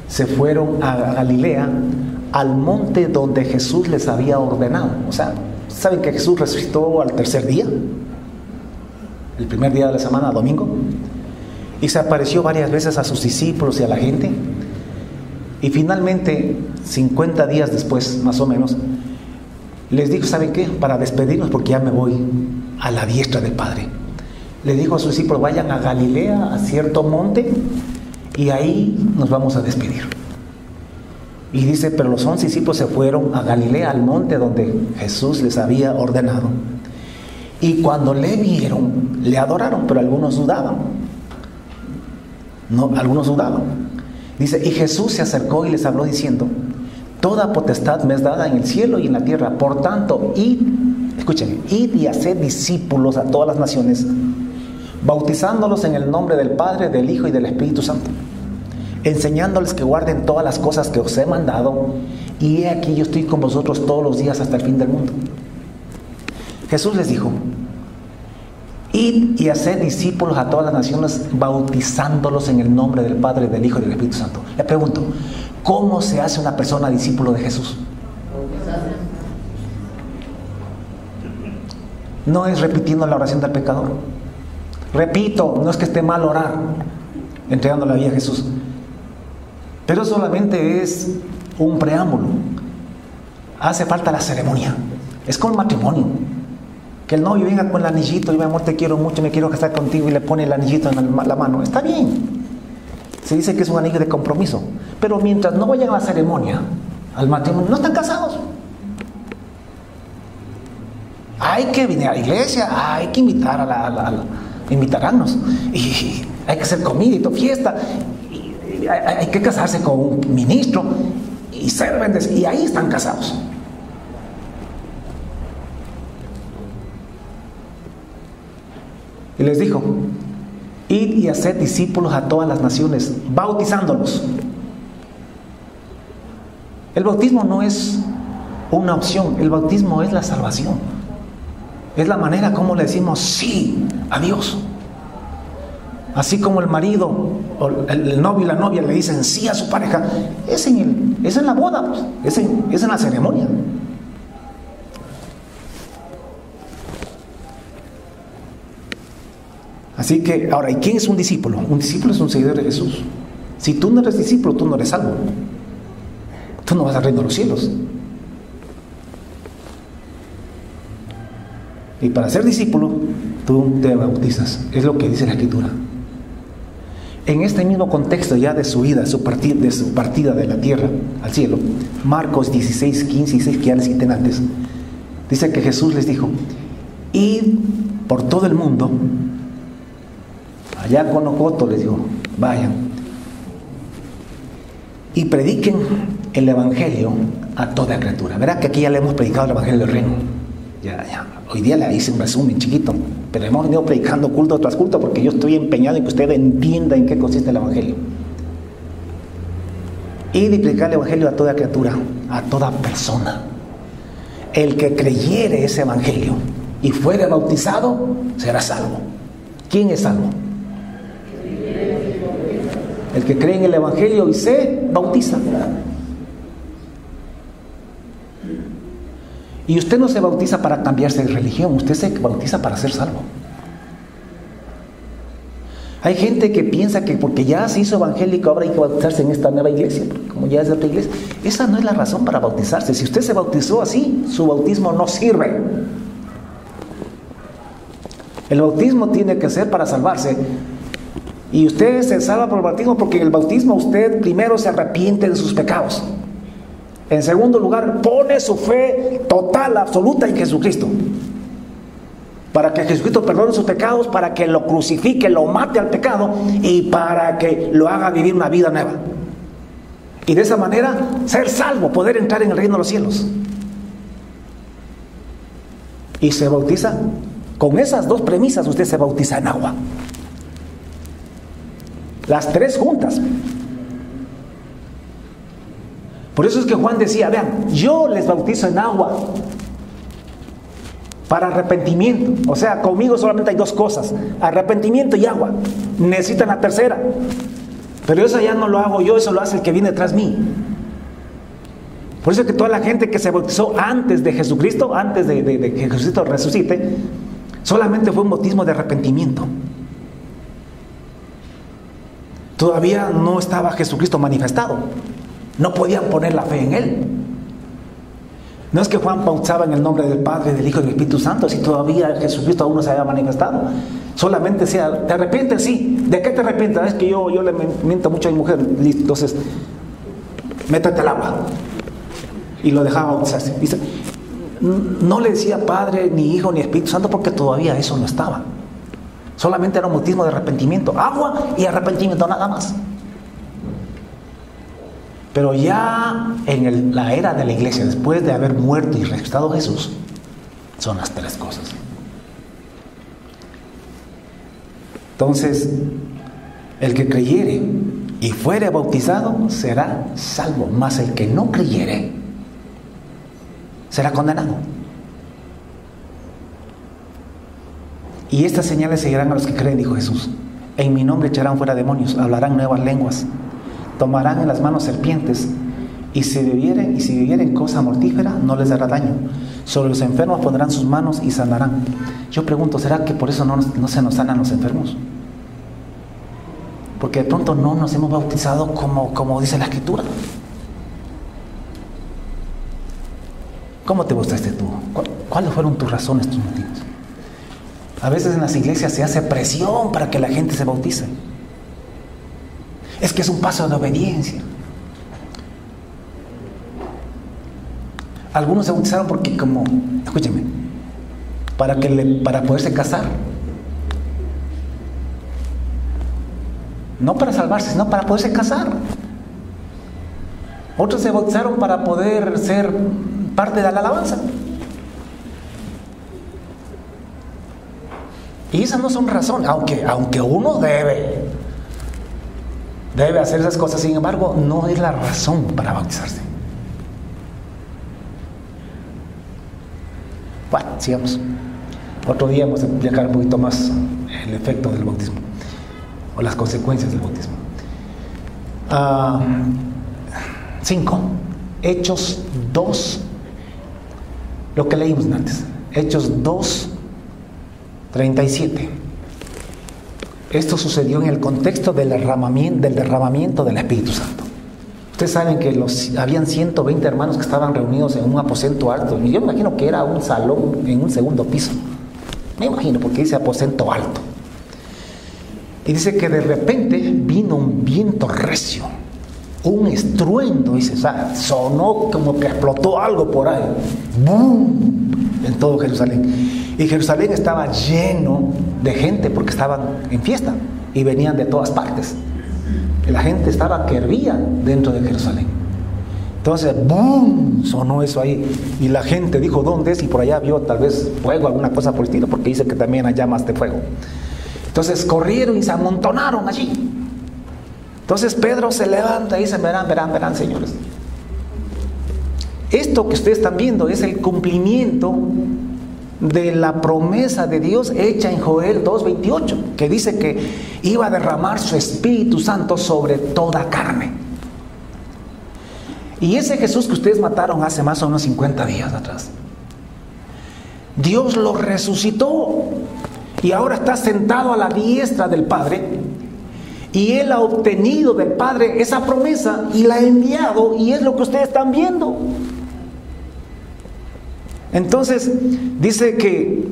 se fueron a Galilea, al monte donde Jesús les había ordenado. O sea, ¿saben que Jesús resucitó al tercer día? El primer día de la semana, domingo. Y se apareció varias veces a sus discípulos y a la gente. Y finalmente, 50 días después, más o menos, les dijo: ¿saben qué? Para despedirnos, porque ya me voy a la diestra del Padre. Le dijo a sus discípulos: vayan a Galilea, a cierto monte, y ahí nos vamos a despedir. Y dice: pero los 11 discípulos se fueron a Galilea, al monte donde Jesús les había ordenado. Y cuando le vieron, le adoraron, pero algunos dudaban. No, algunos dudaban. Dice: y Jesús se acercó y les habló diciendo: toda potestad me es dada en el cielo y en la tierra. Por tanto, id, escuchen, id y haced discípulos a todas las naciones, bautizándolos en el nombre del Padre, del Hijo y del Espíritu Santo, enseñándoles que guarden todas las cosas que os he mandado, y he aquí yo estoy con vosotros todos los días hasta el fin del mundo. Jesús les dijo: id y haced discípulos a todas las naciones, bautizándolos en el nombre del Padre, del Hijo y del Espíritu Santo. Le pregunto, ¿cómo se hace una persona discípulo de Jesús? No es repitiendo la oración del pecador. Repito, no es que esté mal orar entregando la vida a Jesús, pero solamente es un preámbulo. Hace falta la ceremonia. Es como el matrimonio, que el novio venga con el anillito: y mi amor, te quiero mucho, me quiero casar contigo, y le pone el anillito en la mano. Está bien, se dice que es un anillo de compromiso, pero mientras no vayan a la ceremonia, al matrimonio, no están casados. Hay que venir a la iglesia, hay que invitar invitarnos, y hay que hacer comida y toda fiesta, y hay que casarse con un ministro y ser bendecidos, y ahí están casados. Y les dijo: id y haced discípulos a todas las naciones, bautizándolos. El bautismo no es una opción, el bautismo es la salvación. Es la manera como le decimos sí a Dios. Así como el marido o el novio y la novia le dicen sí a su pareja, es en la boda, pues, es en la ceremonia. Así que, ahora, ¿y quién es un discípulo? Un discípulo es un seguidor de Jesús. Si tú no eres discípulo, tú no eres salvo. Tú no vas al reino de los cielos. Y para ser discípulo, tú te bautizas. Es lo que dice la Escritura. En este mismo contexto ya de su vida, de su partida de la tierra al cielo, Marcos 16, 15 y 16, que ya les cité antes, dice que Jesús les dijo: id por todo el mundo. Allá con Ocoto les digo: vayan y prediquen el Evangelio a toda criatura. Verá que aquí ya le hemos predicado el Evangelio del reino. Ya. Hoy día le hice un resumen chiquito, pero hemos venido predicando culto tras culto, porque yo estoy empeñado en que usted entienda en qué consiste el Evangelio. Y de predicar el Evangelio a toda criatura, a toda persona. El que creyere ese Evangelio y fuere bautizado, será salvo. ¿Quién es salvo? El que cree en el Evangelio y se bautiza. Y usted no se bautiza para cambiarse de religión, usted se bautiza para ser salvo. Hay gente que piensa que porque ya se hizo evangélico, ahora hay que bautizarse en esta nueva iglesia, porque como ya es de otra iglesia. Esa no es la razón para bautizarse. Si usted se bautizó así, su bautismo no sirve. El bautismo tiene que ser para salvarse. Y usted se salva por el bautismo porque en el bautismo usted primero se arrepiente de sus pecados. En segundo lugar, pone su fe total, absoluta en Jesucristo. Para que Jesucristo perdone sus pecados, para que lo crucifique, lo mate al pecado y para que lo haga vivir una vida nueva. Y de esa manera ser salvo, poder entrar en el reino de los cielos. Y se bautiza, con esas dos premisas usted se bautiza en agua. Las tres juntas. Por eso es que Juan decía, vean, yo les bautizo en agua para arrepentimiento. O sea, conmigo solamente hay dos cosas, arrepentimiento y agua. Necesitan la tercera. Pero eso ya no lo hago yo, eso lo hace el que viene tras mí. Por eso es que toda la gente que se bautizó antes de Jesucristo, antes de que Jesucristo resucite, solamente fue un bautismo de arrepentimiento. Todavía no estaba Jesucristo manifestado. No podían poner la fe en Él. No es que Juan bautizaba en el nombre del Padre, del Hijo y del Espíritu Santo, si todavía Jesucristo aún no se había manifestado. Solamente decía, ¿te arrepientes? Sí. ¿De qué te arrepientes? Es que yo le miento mucho a mi mujer. Listo, entonces, métete al agua. Y lo dejaba bautizarse. Dice, no le decía Padre, ni Hijo, ni Espíritu Santo, porque todavía eso no estaba. Solamente era un bautismo de arrepentimiento. Agua y arrepentimiento, nada más. Pero ya en la era de la iglesia, después de haber muerto y resucitado Jesús, son las tres cosas. Entonces, el que creyere y fuere bautizado será salvo, mas el que no creyere será condenado. Y estas señales seguirán a los que creen, dijo Jesús. En mi nombre echarán fuera demonios, hablarán nuevas lenguas, tomarán en las manos serpientes, y si bebieren cosa mortífera no les dará daño. Sobre los enfermos pondrán sus manos y sanarán. Yo pregunto, ¿será que por eso no se nos sanan los enfermos? Porque de pronto no nos hemos bautizado como dice la Escritura. ¿Cómo te bautizaste tú? ¿Cuáles fueron tus razones, tus motivos? A veces en las iglesias se hace presión para que la gente se bautice. Es que es un paso de obediencia. Algunos se bautizaron porque escúcheme, para poderse casar. No para salvarse, sino para poderse casar. Otros se bautizaron para poder ser parte de la alabanza. Y esas no son razones, aunque uno debe hacer esas cosas, sin embargo, no es la razón para bautizarse. Bueno, sigamos. Otro día vamos a explicar un poquito más el efecto del bautismo o las consecuencias del bautismo. 5. Hechos 2. Lo que leímos antes. Hechos 2, 37. Esto sucedió en el contexto del derramamiento del Espíritu Santo. Ustedes saben que habían 120 hermanos que estaban reunidos en un aposento alto. Y yo me imagino que era un salón en un segundo piso. Me imagino, porque dice aposento alto. Y dice que de repente vino un viento recio, un estruendo, dice, o sea, sonó como que explotó algo por ahí. ¡Bum! En todo Jerusalén. Y Jerusalén estaba lleno de gente porque estaban en fiesta y venían de todas partes. Y la gente estaba que hervía dentro de Jerusalén. Entonces, ¡bum!, sonó eso ahí. Y la gente dijo, ¿dónde es? Y por allá vio tal vez fuego, alguna cosa por el estilo, porque dice que también hay llamas de fuego. Entonces corrieron y se amontonaron allí. Entonces Pedro se levanta y dice, verán, señores. Esto que ustedes están viendo es el cumplimiento de la promesa de Dios hecha en Joel 2:28, que dice que iba a derramar su Espíritu Santo sobre toda carne. Y ese Jesús que ustedes mataron hace más o menos 50 días atrás, Dios lo resucitó y ahora está sentado a la diestra del Padre, y Él ha obtenido del Padre esa promesa y la ha enviado, y es lo que ustedes están viendo. Entonces dice que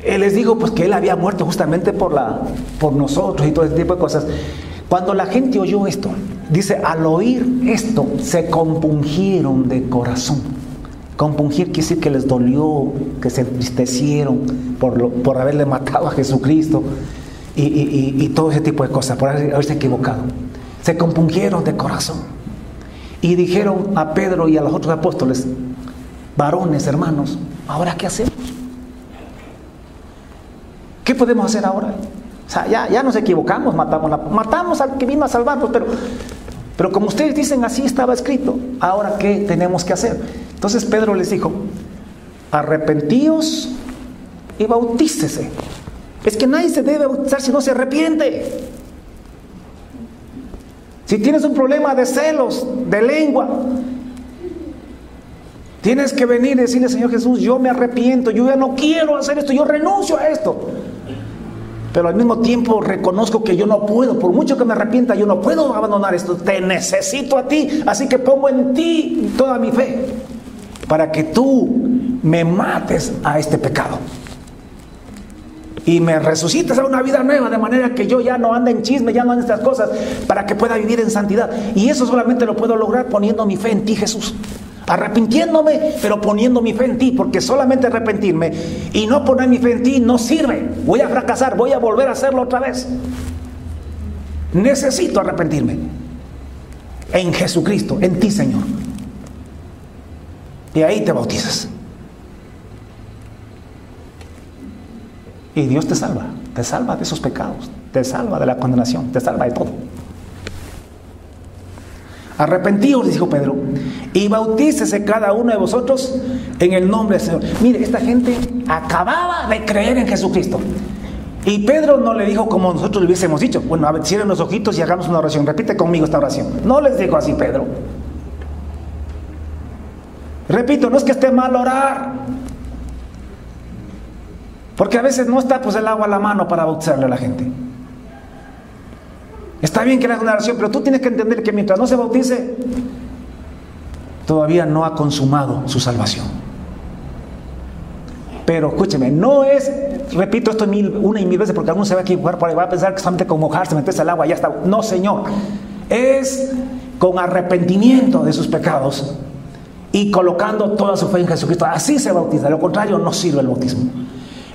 Él les dijo pues que Él había muerto justamente por nosotros y todo ese tipo de cosas. Cuando la gente oyó esto, dice, al oír esto se compungieron de corazón. Compungir quiere decir que les dolió, que se entristecieron por haberle matado a Jesucristo y todo ese tipo de cosas, por haberse equivocado. Se compungieron de corazón y dijeron a Pedro y a los otros apóstoles, varones, hermanos, ¿ahora qué hacemos? ¿Qué podemos hacer ahora? O sea, ya nos equivocamos, matamos al que vino a salvarnos, pero como ustedes dicen, así estaba escrito. Ahora, ¿qué tenemos que hacer? Entonces Pedro les dijo: arrepentíos y bautícese. Es que nadie se debe bautizar si no se arrepiente. Si tienes un problema de celos, de lengua, tienes que venir y decirle: Señor Jesús, yo me arrepiento, yo ya no quiero hacer esto, yo renuncio a esto. Pero al mismo tiempo reconozco que yo no puedo, por mucho que me arrepienta, yo no puedo abandonar esto. Te necesito a ti, así que pongo en ti toda mi fe para que tú me mates a este pecado y me resucites a una vida nueva, de manera que yo ya no ande en chisme, ya no ande en estas cosas, para que pueda vivir en santidad. Y eso solamente lo puedo lograr poniendo mi fe en ti, Jesús. Arrepintiéndome, pero poniendo mi fe en ti, porque solamente arrepentirme y no poner mi fe en ti no sirve. Voy a fracasar, voy a volver a hacerlo otra vez. Necesito arrepentirme en Jesucristo, en ti, Señor. Y ahí te bautizas. Y Dios te salva de esos pecados, te salva de la condenación, te salva de todo. Arrepentíos, dijo Pedro, y bautícese cada uno de vosotros en el nombre del Señor. Mire, esta gente acababa de creer en Jesucristo. Y Pedro no le dijo como nosotros le hubiésemos dicho: bueno, a ver, cierren los ojitos y hagamos una oración. Repite conmigo esta oración. No les dijo así Pedro. Repito, no es que esté mal orar, porque a veces no está pues el agua a la mano para bautizarle a la gente. Está bien que le hagas una oración, pero tú tienes que entender que mientras no se bautice, todavía no ha consumado su salvación. Pero escúcheme, no es, repito esto una y mil veces, porque alguno se va a equivocar por ahí, va a pensar que solamente con mojarse, meterse al agua, ya está. No, Señor, es con arrepentimiento de sus pecados y colocando toda su fe en Jesucristo. Así se bautiza, de lo contrario no sirve el bautismo.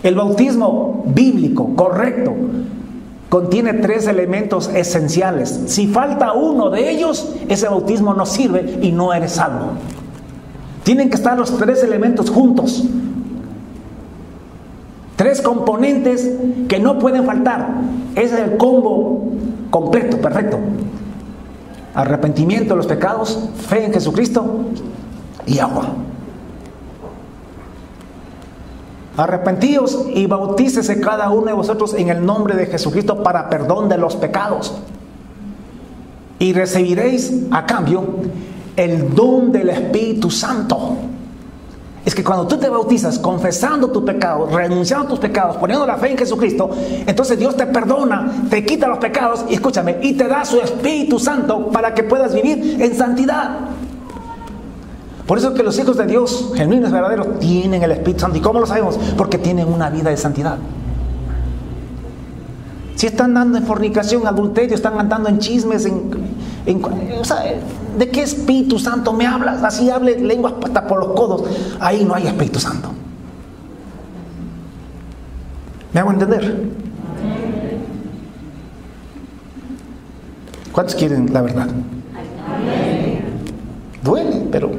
El bautismo bíblico, correcto, contiene 3 elementos esenciales. Si falta uno de ellos, ese bautismo no sirve y no eres salvo. Tienen que estar los 3 elementos juntos. 3 componentes que no pueden faltar. Ese es el combo completo, perfecto. Arrepentimiento de los pecados, fe en Jesucristo y agua. Arrepentíos y bautícese cada uno de vosotros en el nombre de Jesucristo para perdón de los pecados. Y recibiréis a cambio el don del Espíritu Santo. Es que cuando tú te bautizas confesando tus pecados, renunciando a tus pecados, poniendo la fe en Jesucristo, entonces Dios te perdona, te quita los pecados y escúchame, y te da su Espíritu Santo para que puedas vivir en santidad. Por eso que los hijos de Dios, genuinos, verdaderos, tienen el Espíritu Santo. ¿Y cómo lo sabemos? Porque tienen una vida de santidad. Si están andando en fornicación, adulterio, están andando en chismes, o sea, ¿de qué Espíritu Santo me hablas? Así hable lenguas hasta por los codos. Ahí no hay Espíritu Santo. ¿Me hago entender? ¿Cuántos quieren la verdad? Duele, pero...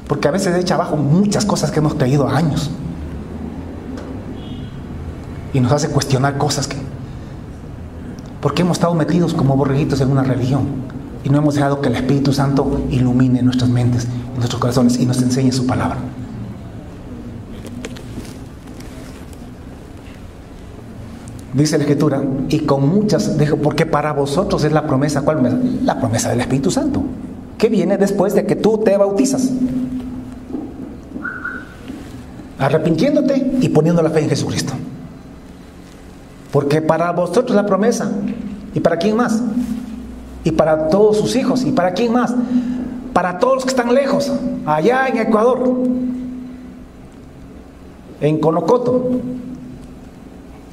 porque a veces echa abajo muchas cosas que hemos creído a años. Y nos hace cuestionar cosas que... porque hemos estado metidos como borreguitos en una religión y no hemos dejado que el Espíritu Santo ilumine nuestras mentes, nuestros corazones y nos enseñe su palabra. Dice la Escritura, y con muchas, porque para vosotros es la promesa. ¿Cuál promesa? La promesa del Espíritu Santo, que viene después de que tú te bautizas, arrepintiéndote y poniendo la fe en Jesucristo. Porque para vosotros la promesa. ¿Y para quién más? Y para todos sus hijos. ¿Y para quién más? Para todos los que están lejos, allá en Ecuador, en Conocoto,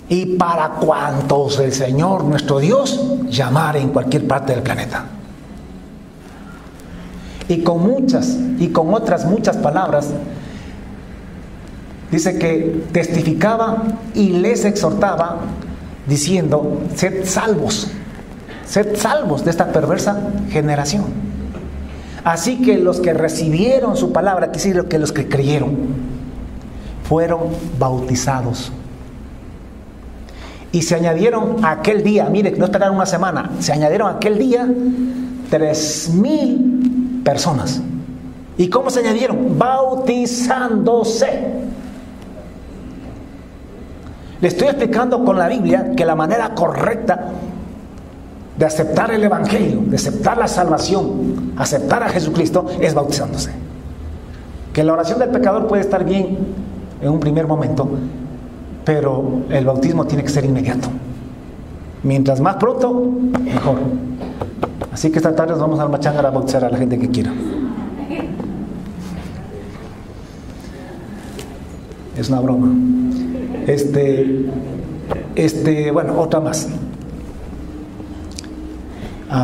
y para cuantos el Señor nuestro Dios llamare en cualquier parte del planeta. Y con muchas y con otras muchas palabras dice que testificaba y les exhortaba diciendo: sed salvos de esta perversa generación. Así que los que recibieron su palabra, que sí, que los que creyeron, fueron bautizados Y se añadieron aquel día, mire, no esperaron una semana, se añadieron aquel día 3,000 personas. ¿Y cómo se añadieron? Bautizándose. Le estoy explicando con la Biblia que la manera correcta de aceptar el Evangelio, de aceptar la salvación, aceptar a Jesucristo, es bautizándose. Que la oración del pecador puede estar bien en un primer momento, pero el bautismo tiene que ser inmediato. Mientras más pronto, mejor. Así que esta tarde nos vamos a Machanga a bautizar a la gente que quiera. Es una broma. Bueno, otra más.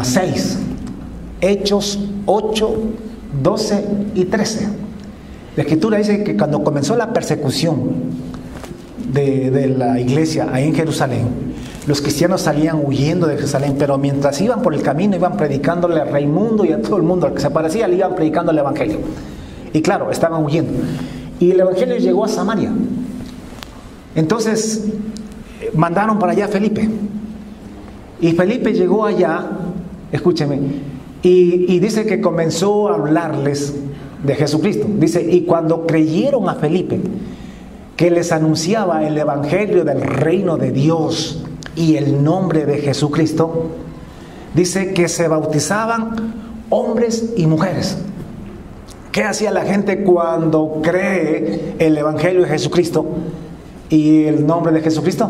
6. Hechos 8, 12 y 13. La Escritura dice que cuando comenzó la persecución de la iglesia ahí en Jerusalén, los cristianos salían huyendo de Jerusalén, pero mientras iban por el camino iban predicándole a Raimundo y a todo el mundo al que se aparecía, le iban predicando el Evangelio. Y claro, estaban huyendo. Y el Evangelio llegó a Samaria. Entonces mandaron para allá a Felipe. Y Felipe llegó allá, escúcheme, y dice que comenzó a hablarles de Jesucristo. Dice, y cuando creyeron a Felipe, que les anunciaba el Evangelio del reino de Dios y el nombre de Jesucristo, dice que se bautizaban hombres y mujeres. ¿Qué hacía la gente cuando cree el Evangelio de Jesucristo y el nombre de Jesucristo?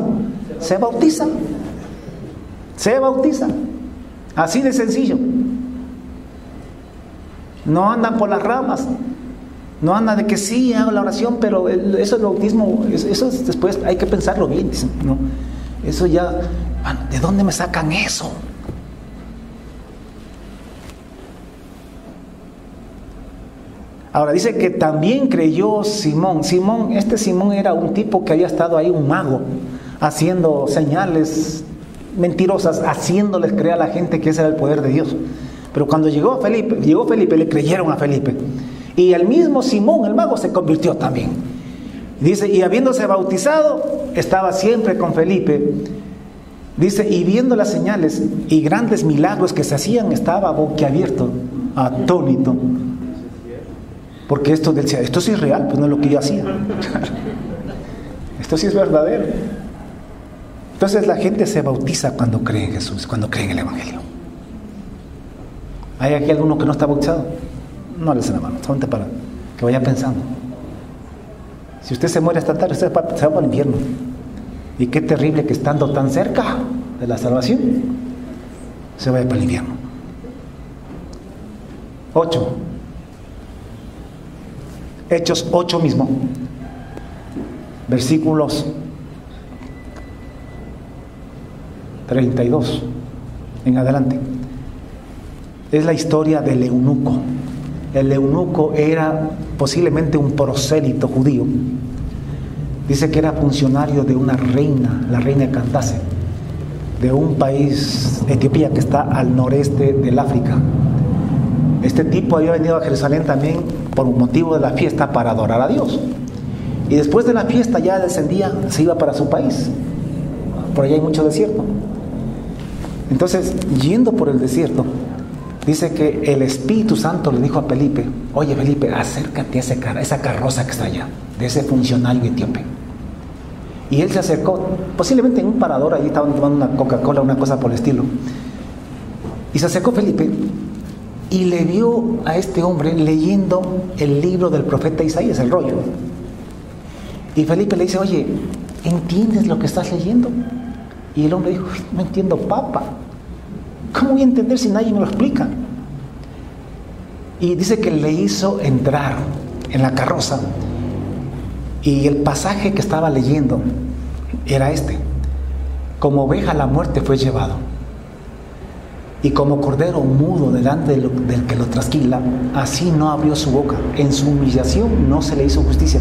Se bautiza. Se bautiza. Así de sencillo. No andan por las ramas. No anda de que sí, hago la oración, pero eso es bautismo, eso después hay que pensarlo bien, ¿no? Eso ya, ¿de dónde me sacan eso? Ahora dice que también creyó Simón. Simón era un tipo que había estado ahí, un mago, haciendo señales mentirosas, haciéndoles creer a la gente que ese era el poder de Dios. Pero cuando llegó Felipe, le creyeron a Felipe. Y el mismo Simón, el mago, se convirtió también. Dice, y habiéndose bautizado, estaba siempre con Felipe. Dice, y viendo las señales y grandes milagros que se hacían, estaba boquiabierto, atónito. Porque esto sí es real, pues no es lo que yo hacía. Esto sí es verdadero. Entonces la gente se bautiza cuando cree en Jesús, cuando cree en el Evangelio. ¿Hay aquí alguno que no está bautizado? No le den la mano, solamente para que vaya pensando. Si usted se muere esta tarde, usted se va para el infierno. Y qué terrible que estando tan cerca de la salvación, se vaya para el infierno. 8. Hechos 8 mismo. Versículos 32 en adelante. Es la historia del eunuco. El eunuco era posiblemente un prosélito judío. Dice que era funcionario de una reina, la reina de Candace, de un país, Etiopía, que está al noreste del África. Este tipo había venido a Jerusalén también por un motivo de la fiesta para adorar a Dios. Y después de la fiesta ya descendía, se iba para su país. Por allá hay mucho desierto. Entonces, yendo por el desierto, dice que el Espíritu Santo le dijo a Felipe, oye Felipe, acércate a esa carroza que está allá, de ese funcionario etíope. Y él se acercó, posiblemente en un parador, allí estaban tomando una Coca-Cola, una cosa por el estilo. Y se acercó Felipe y le vio a este hombre leyendo el libro del profeta Isaías, el rollo. Y Felipe le dice, oye, ¿entiendes lo que estás leyendo? Y el hombre dijo, no entiendo papa. ¿Cómo voy a entender si nadie me lo explica? Y dice que le hizo entrar en la carroza. Y el pasaje que estaba leyendo era este: como oveja a la muerte fue llevado, y como cordero mudo delante del que lo trasquila, así no abrió su boca. En su humillación no se le hizo justicia.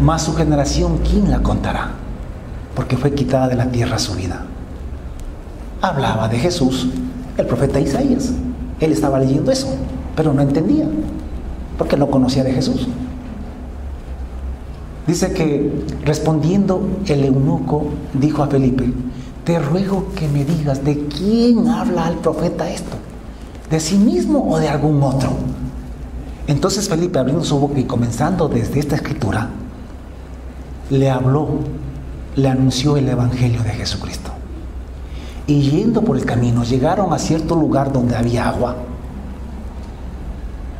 Mas su generación, ¿quién la contará? Porque fue quitada de la tierra su vida. Hablaba de Jesús el profeta Isaías. Él estaba leyendo eso, pero no entendía, porque no conocía de Jesús. Dice que respondiendo el eunuco dijo a Felipe: te ruego que me digas de quién habla al profeta esto, de sí mismo o de algún otro. Entonces Felipe, abriendo su boca y comenzando desde esta escritura, le habló, le anunció el evangelio de Jesucristo. Y yendo por el camino llegaron a cierto lugar donde había agua.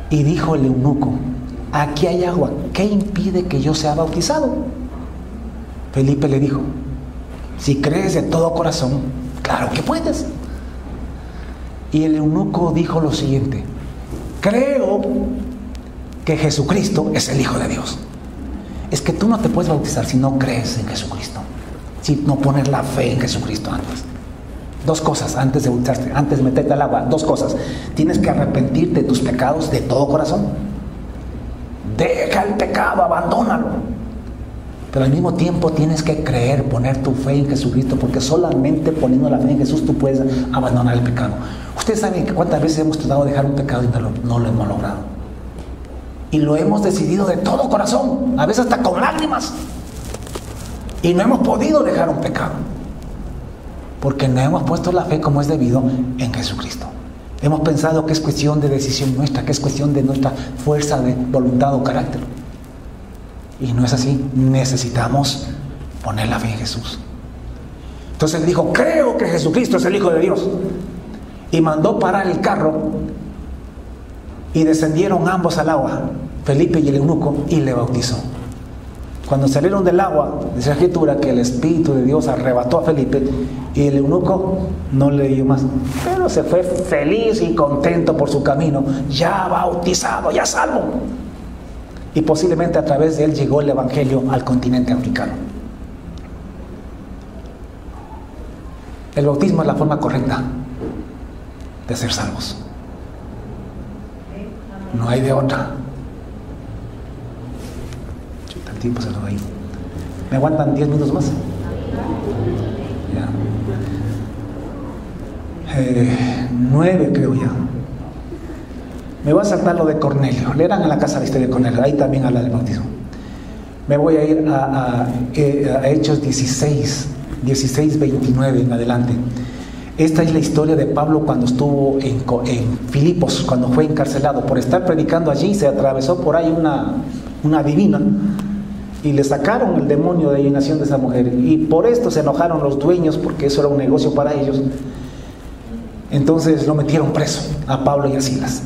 Y dijo el eunuco: aquí hay agua, ¿qué impide que yo sea bautizado? Felipe le dijo: si crees de todo corazón, claro que puedes. Y el eunuco dijo lo siguiente: creo que Jesucristo es el Hijo de Dios. Es que tú no te puedes bautizar si no crees en Jesucristo, si no pones la fe en Jesucristo antes. Dos cosas antes de bautizarte, antes de meterte al agua, dos cosas. Tienes que arrepentirte de tus pecados de todo corazón. Deja el pecado, abandónalo. Pero al mismo tiempo tienes que creer, poner tu fe en Jesucristo, porque solamente poniendo la fe en Jesús tú puedes abandonar el pecado. Ustedes saben que cuántas veces hemos tratado de dejar un pecado y no lo hemos logrado. Y lo hemos decidido de todo corazón, a veces hasta con lágrimas. Y no hemos podido dejar un pecado, porque no hemos puesto la fe como es debido en Jesucristo. Hemos pensado que es cuestión de decisión nuestra, que es cuestión de nuestra fuerza de voluntad o carácter. Y no es así. Necesitamos poner la fe en Jesús. Entonces él dijo: creo que Jesucristo es el Hijo de Dios. Y mandó parar el carro y descendieron ambos al agua, Felipe y el eunuco, y le bautizó. Cuando salieron del agua, dice la escritura que el Espíritu de Dios arrebató a Felipe y el eunuco no le dio más, pero se fue feliz y contento por su camino, ya bautizado, ya salvo. Y posiblemente a través de él llegó el evangelio al continente africano. El bautismo es la forma correcta de ser salvos. No hay de otra. El tiempo se lo doy. ¿Me aguantan 10 minutos más? Ya. 9 creo ya. Me voy a saltar lo de Cornelio. Leerán en la casa la historia de Cornelio. Ahí también habla del bautismo. Me voy a ir a Hechos 16, 29 en adelante. Esta es la historia de Pablo cuando estuvo en Filipos, cuando fue encarcelado. Por estar predicando allí, se atravesó por ahí una divina y le sacaron el demonio de adivinación de esa mujer. Y por esto se enojaron los dueños, porque eso era un negocio para ellos. Entonces lo metieron preso a Pablo y a Silas.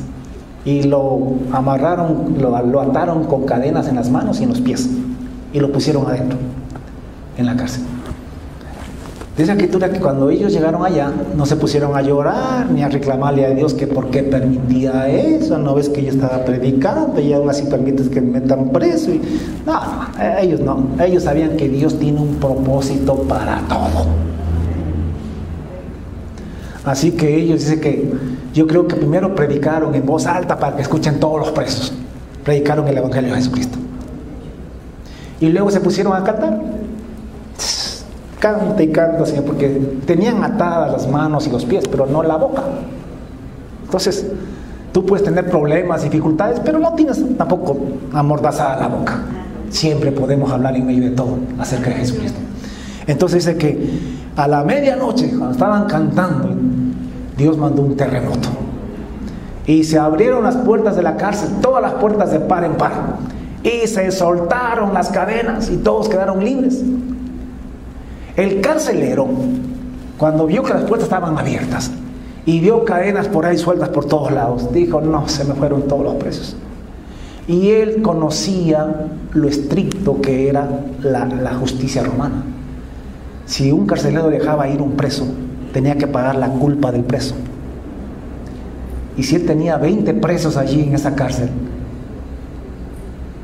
Y lo amarraron, lo ataron con cadenas en las manos y en los pies. Y lo pusieron adentro, en la cárcel. Dice la escritura que cuando ellos llegaron allá, no se pusieron a llorar ni a reclamarle a Dios que por qué permitía eso. No ves que yo estaba predicando y aún así permites que me metan preso. Ellos no. Ellos sabían que Dios tiene un propósito para todo. Así que ellos dicen que yo creo que primero predicaron en voz alta para que escuchen todos los presos. Predicaron el evangelio de Jesucristo. Y luego se pusieron a cantar. Canta y canta, Señor, porque tenían atadas las manos y los pies, pero no la boca. Entonces, tú puedes tener problemas, dificultades, pero no tienes tampoco amordazada la boca. Siempre podemos hablar en medio de todo acerca de Jesucristo. Entonces dice que a la medianoche, cuando estaban cantando, Dios mandó un terremoto. Y se abrieron las puertas de la cárcel, todas las puertas de par en par. Y se soltaron las cadenas y todos quedaron libres. El carcelero, cuando vio que las puertas estaban abiertas y vio cadenas por ahí sueltas por todos lados, dijo: no, se me fueron todos los presos. Y él conocía lo estricto que era la justicia romana. Si un carcelero dejaba ir un preso, tenía que pagar la culpa del preso. Y si él tenía 20 presos allí en esa cárcel,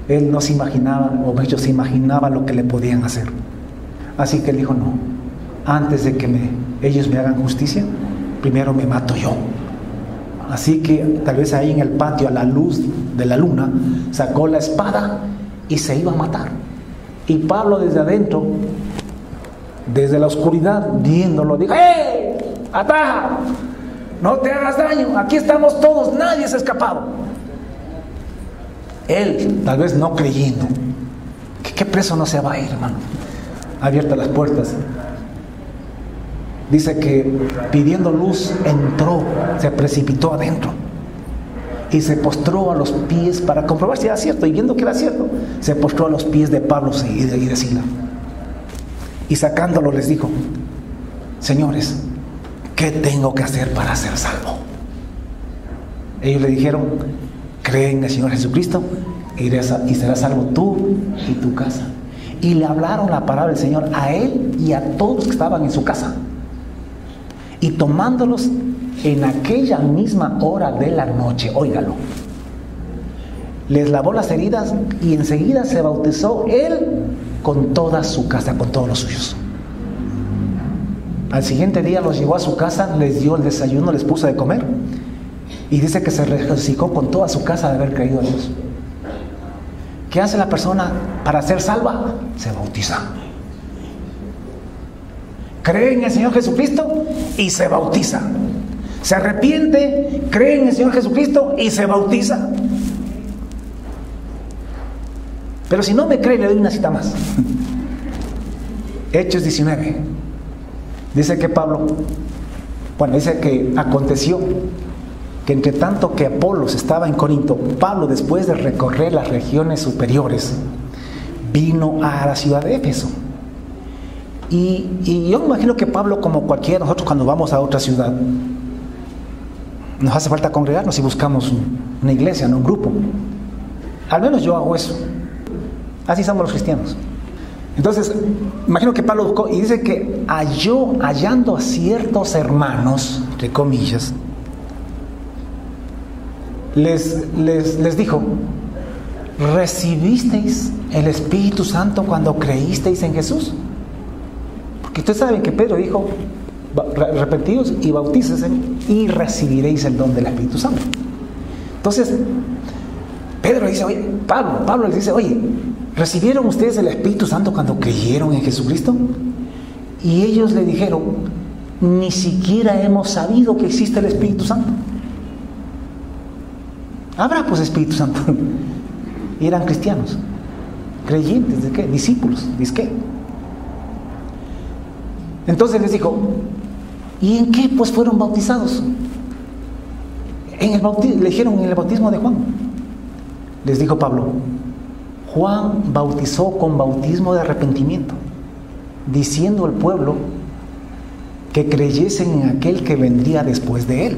él no se imaginaba, o ellos se imaginaban lo que le podían hacer. Así que él dijo: no, antes de que ellos me hagan justicia, primero me mato yo. Así que tal vez ahí en el patio, a la luz de la luna, sacó la espada y se iba a matar. Y Pablo desde adentro, desde la oscuridad, viéndolo, dijo: ¡hey! ¡Ataja! No te hagas daño, aquí estamos todos, nadie se ha escapado. Él, tal vez no creyendo, ¿Qué preso no se va a ir, hermano? Abiertas las puertas. Dice que pidiendo luz entró, se precipitó adentro y se postró a los pies para comprobar si era cierto. Y viendo que era cierto, se postró a los pies de Pablo y de Sila. Y sacándolo les dijo: señores, ¿qué tengo que hacer para ser salvo? Ellos le dijeron: cree en el Señor Jesucristo y serás salvo tú y tu casa. Y le hablaron la palabra del Señor a él y a todos los que estaban en su casa. Y tomándolos en aquella misma hora de la noche, óigalo, les lavó las heridas y enseguida se bautizó él con toda su casa, con todos los suyos. Al siguiente día los llevó a su casa, les dio el desayuno, les puso de comer y dice que se regocijó con toda su casa de haber creído a Dios. ¿Qué hace la persona para ser salva? Se bautiza. Cree en el Señor Jesucristo y se bautiza. Se arrepiente, cree en el Señor Jesucristo y se bautiza. Pero si no me cree, le doy una cita más. Hechos 19. Dice que dice que aconteció que entre tanto que Apolos estaba en Corinto, Pablo, después de recorrer las regiones superiores, vino a la ciudad de Éfeso. Y yo me imagino que Pablo, como cualquiera de nosotros, cuando vamos a otra ciudad, nos hace falta congregarnos y buscamos una iglesia, no un grupo. Al menos yo hago eso. Así somos los cristianos. Entonces, imagino que Pablo buscó y dice que hallando a ciertos hermanos, entre comillas, les dijo: ¿recibisteis el Espíritu Santo cuando creísteis en Jesús? Porque ustedes saben que Pedro dijo: arrepentidos y bautícense y recibiréis el don del Espíritu Santo. Entonces Pedro dice: oye, Pablo les dice: oye, ¿recibieron ustedes el Espíritu Santo cuando creyeron en Jesucristo? Y ellos le dijeron: ni siquiera hemos sabido que existe el Espíritu Santo. Habrá pues Espíritu Santo. Y eran cristianos, creyentes, ¿de qué? Discípulos, ¿de qué? Entonces les dijo: ¿y en qué pues fueron bautizados? Le dijeron: en el bautismo de Juan. Les dijo Pablo: Juan bautizó con bautismo de arrepentimiento, diciendo al pueblo que creyesen en aquel que vendría después de él.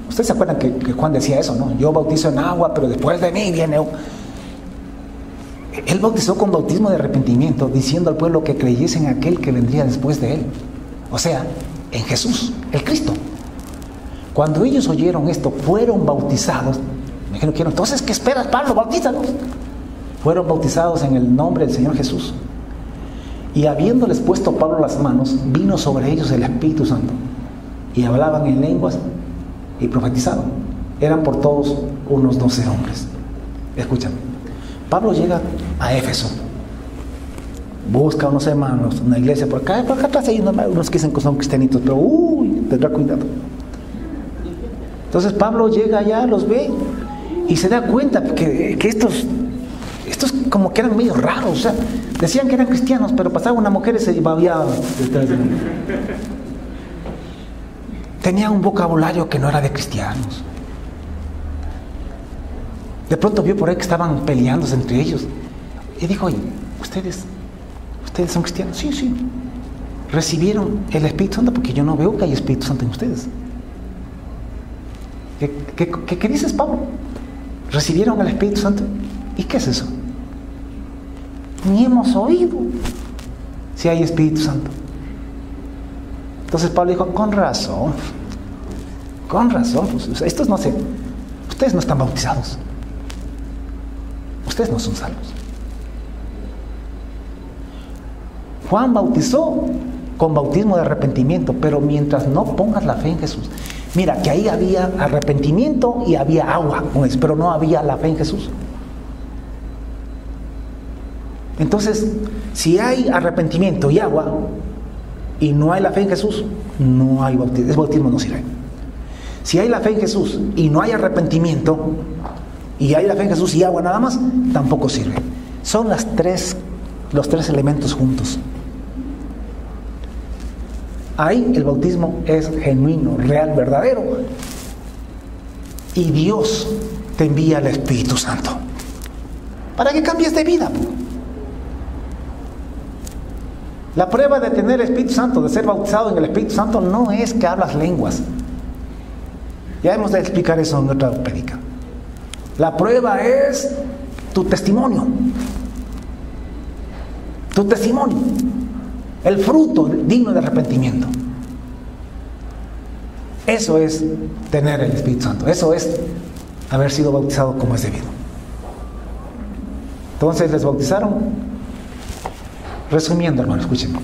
Ustedes se acuerdan que Juan decía eso, ¿no? Yo bautizo en agua, pero después de mí viene... Él bautizó con bautismo de arrepentimiento, diciendo al pueblo que creyesen en aquel que vendría después de él. O sea, en Jesús, el Cristo. Cuando ellos oyeron esto, fueron bautizados. Me dijeron: entonces, ¿qué esperas, Pablo? Bautízalos. Fueron bautizados en el nombre del Señor Jesús. Y habiéndoles puesto Pablo las manos, vino sobre ellos el Espíritu Santo. Y hablaban en lenguas y profetizaban. Eran por todos unos 12 hombres. Escuchen. Pablo llega a Éfeso. Busca unos hermanos, una iglesia por acá atrás hay unos que dicen que son cristianitos, pero tendrá cuidado. Entonces Pablo llega allá, los ve y se da cuenta que estos como que eran medio raros. O sea, decían que eran cristianos, pero pasaba una mujer y se babiaba detrás de él. Tenían un vocabulario que no era de cristianos. De pronto vio por ahí que estaban peleándose entre ellos y dijo: oye, ¿ustedes son cristianos? Sí. ¿Recibieron el Espíritu Santo? Porque yo no veo que hay Espíritu Santo en ustedes. ¿Qué dices, Pablo? ¿Recibieron el Espíritu Santo? ¿Y qué es eso? Ni hemos oído si hay Espíritu Santo. Entonces Pablo dijo: con razón, pues, estos no sé, ustedes no están bautizados, ustedes no son salvos. Juan bautizó con bautismo de arrepentimiento, pero mientras no pongas la fe en Jesús. Mira que ahí había arrepentimiento y había agua, pero no había la fe en Jesús. Entonces, si hay arrepentimiento y agua y no hay la fe en Jesús, no hay bautismo. Ese bautismo no sirve. Si hay la fe en Jesús y no hay arrepentimiento, y hay la fe en Jesús y agua nada más, tampoco sirve. Son las tres los tres elementos juntos. Ahí el bautismo es genuino, real, verdadero. Y Dios te envía el Espíritu Santo para que cambies de vida. La prueba de tener el Espíritu Santo, de ser bautizado en el Espíritu Santo, no es que hablas lenguas. Ya hemos de explicar eso en otra prédica. La prueba es tu testimonio. Tu testimonio. El fruto digno de arrepentimiento. Eso es tener el Espíritu Santo. Eso es haber sido bautizado como es debido. Entonces les bautizaron. Resumiendo, hermano, escúchenme.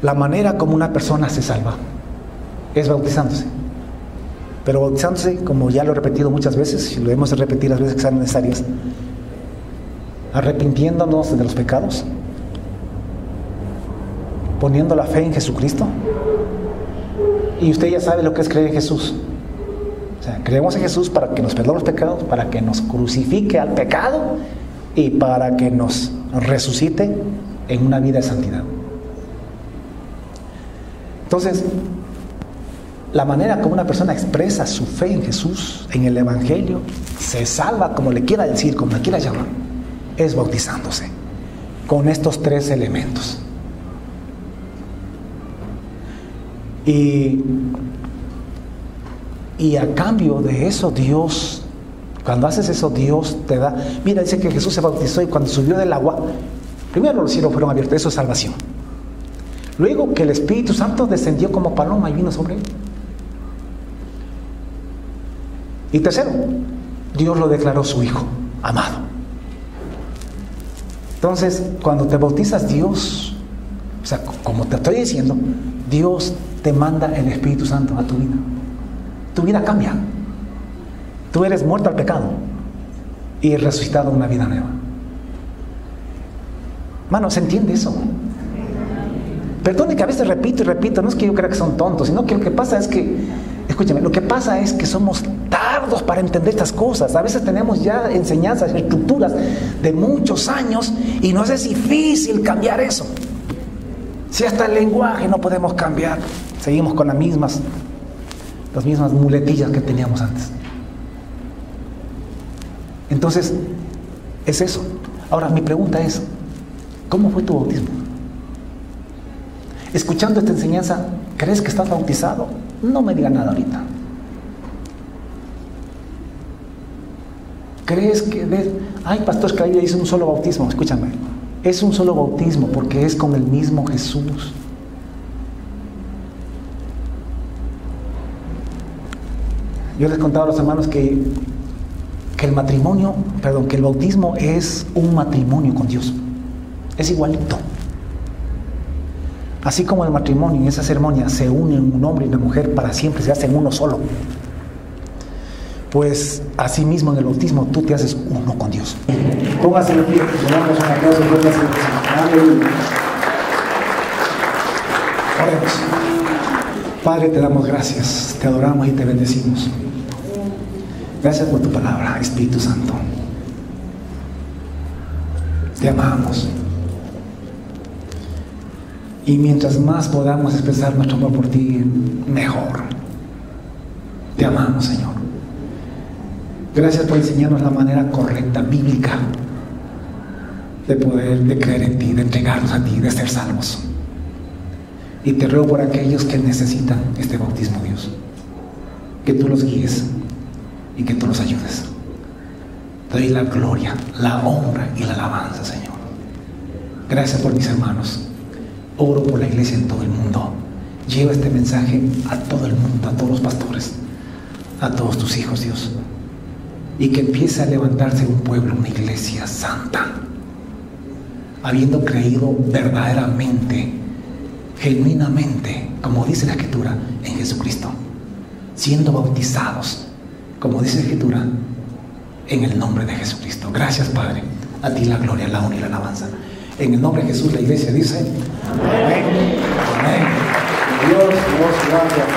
La manera como una persona se salva es bautizándose. Pero bautizándose, como ya lo he repetido muchas veces, y lo hemos de repetir las veces que sean necesarias, arrepintiéndonos de los pecados, poniendo la fe en Jesucristo. Y usted ya sabe lo que es creer en Jesús. O sea, creemos en Jesús para que nos perdone los pecados, para que nos crucifique al pecado y para que nos resucite en una vida de santidad. Entonces, la manera como una persona expresa su fe en Jesús, en el Evangelio, se salva, como le quiera decir, como le quiera llamar, es bautizándose con estos tres elementos. Y a cambio de eso, Dios, cuando haces eso, Dios te da. Mira, dice que Jesús se bautizó y cuando subió del agua, primero los cielos fueron abiertos, eso es salvación. Luego que el Espíritu Santo descendió como paloma y vino sobre él. Y tercero, Dios lo declaró su Hijo amado. Entonces, cuando te bautizas, Dios, o sea, como te estoy diciendo, Dios te manda el Espíritu Santo a tu vida. Tu vida cambia. Tú eres muerto al pecado y resucitado a una vida nueva. Mano, ¿se entiende eso? Perdone que a veces repito y repito, no es que yo crea que son tontos, sino que lo que pasa es que, escúchame, lo que pasa es que somos tardos para entender estas cosas. A veces tenemos ya enseñanzas, estructuras de muchos años y nos es difícil cambiar eso. Si hasta el lenguaje no podemos cambiar, seguimos con las mismas muletillas que teníamos antes. Entonces, es eso. Ahora, mi pregunta es, ¿cómo fue tu bautismo? Escuchando esta enseñanza, ¿crees que estás bautizado? No me diga nada ahorita. ¿Crees que ay, pastor, es que la Biblia dice un solo bautismo? Escúchame, es un solo bautismo porque es con el mismo Jesús. Yo les contaba a los hermanos que el bautismo es un matrimonio con Dios. Es igualito. Así como el matrimonio en esa ceremonia se unen un hombre y una mujer para siempre, se hacen uno solo. Pues así mismo en el bautismo tú te haces uno con Dios. Póngase de pie, tomamos un aplauso, oremos. Padre, te damos gracias, te adoramos y te bendecimos. Gracias por tu palabra, Espíritu Santo. Te amamos. Y mientras más podamos expresar nuestro amor por ti, mejor. Te amamos, Señor. Gracias por enseñarnos la manera correcta, bíblica, de creer en ti, de entregarnos a ti, de ser salvos. Y te ruego por aquellos que necesitan este bautismo, Dios, que tú los guíes y que tú los ayudes. Te doy la gloria, la honra y la alabanza, Señor. Gracias por mis hermanos. Oro por la iglesia en todo el mundo. Lleva este mensaje a todo el mundo, a todos los pastores, a todos tus hijos, Dios. Y que empiece a levantarse un pueblo, una iglesia santa, habiendo creído verdaderamente, genuinamente, como dice la Escritura, en Jesucristo, siendo bautizados, como dice la Escritura, en el nombre de Jesucristo. Gracias, Padre. A ti la gloria, la honra y la alabanza. En el nombre de Jesús, la iglesia dice amén. Amén. Dios, gracias.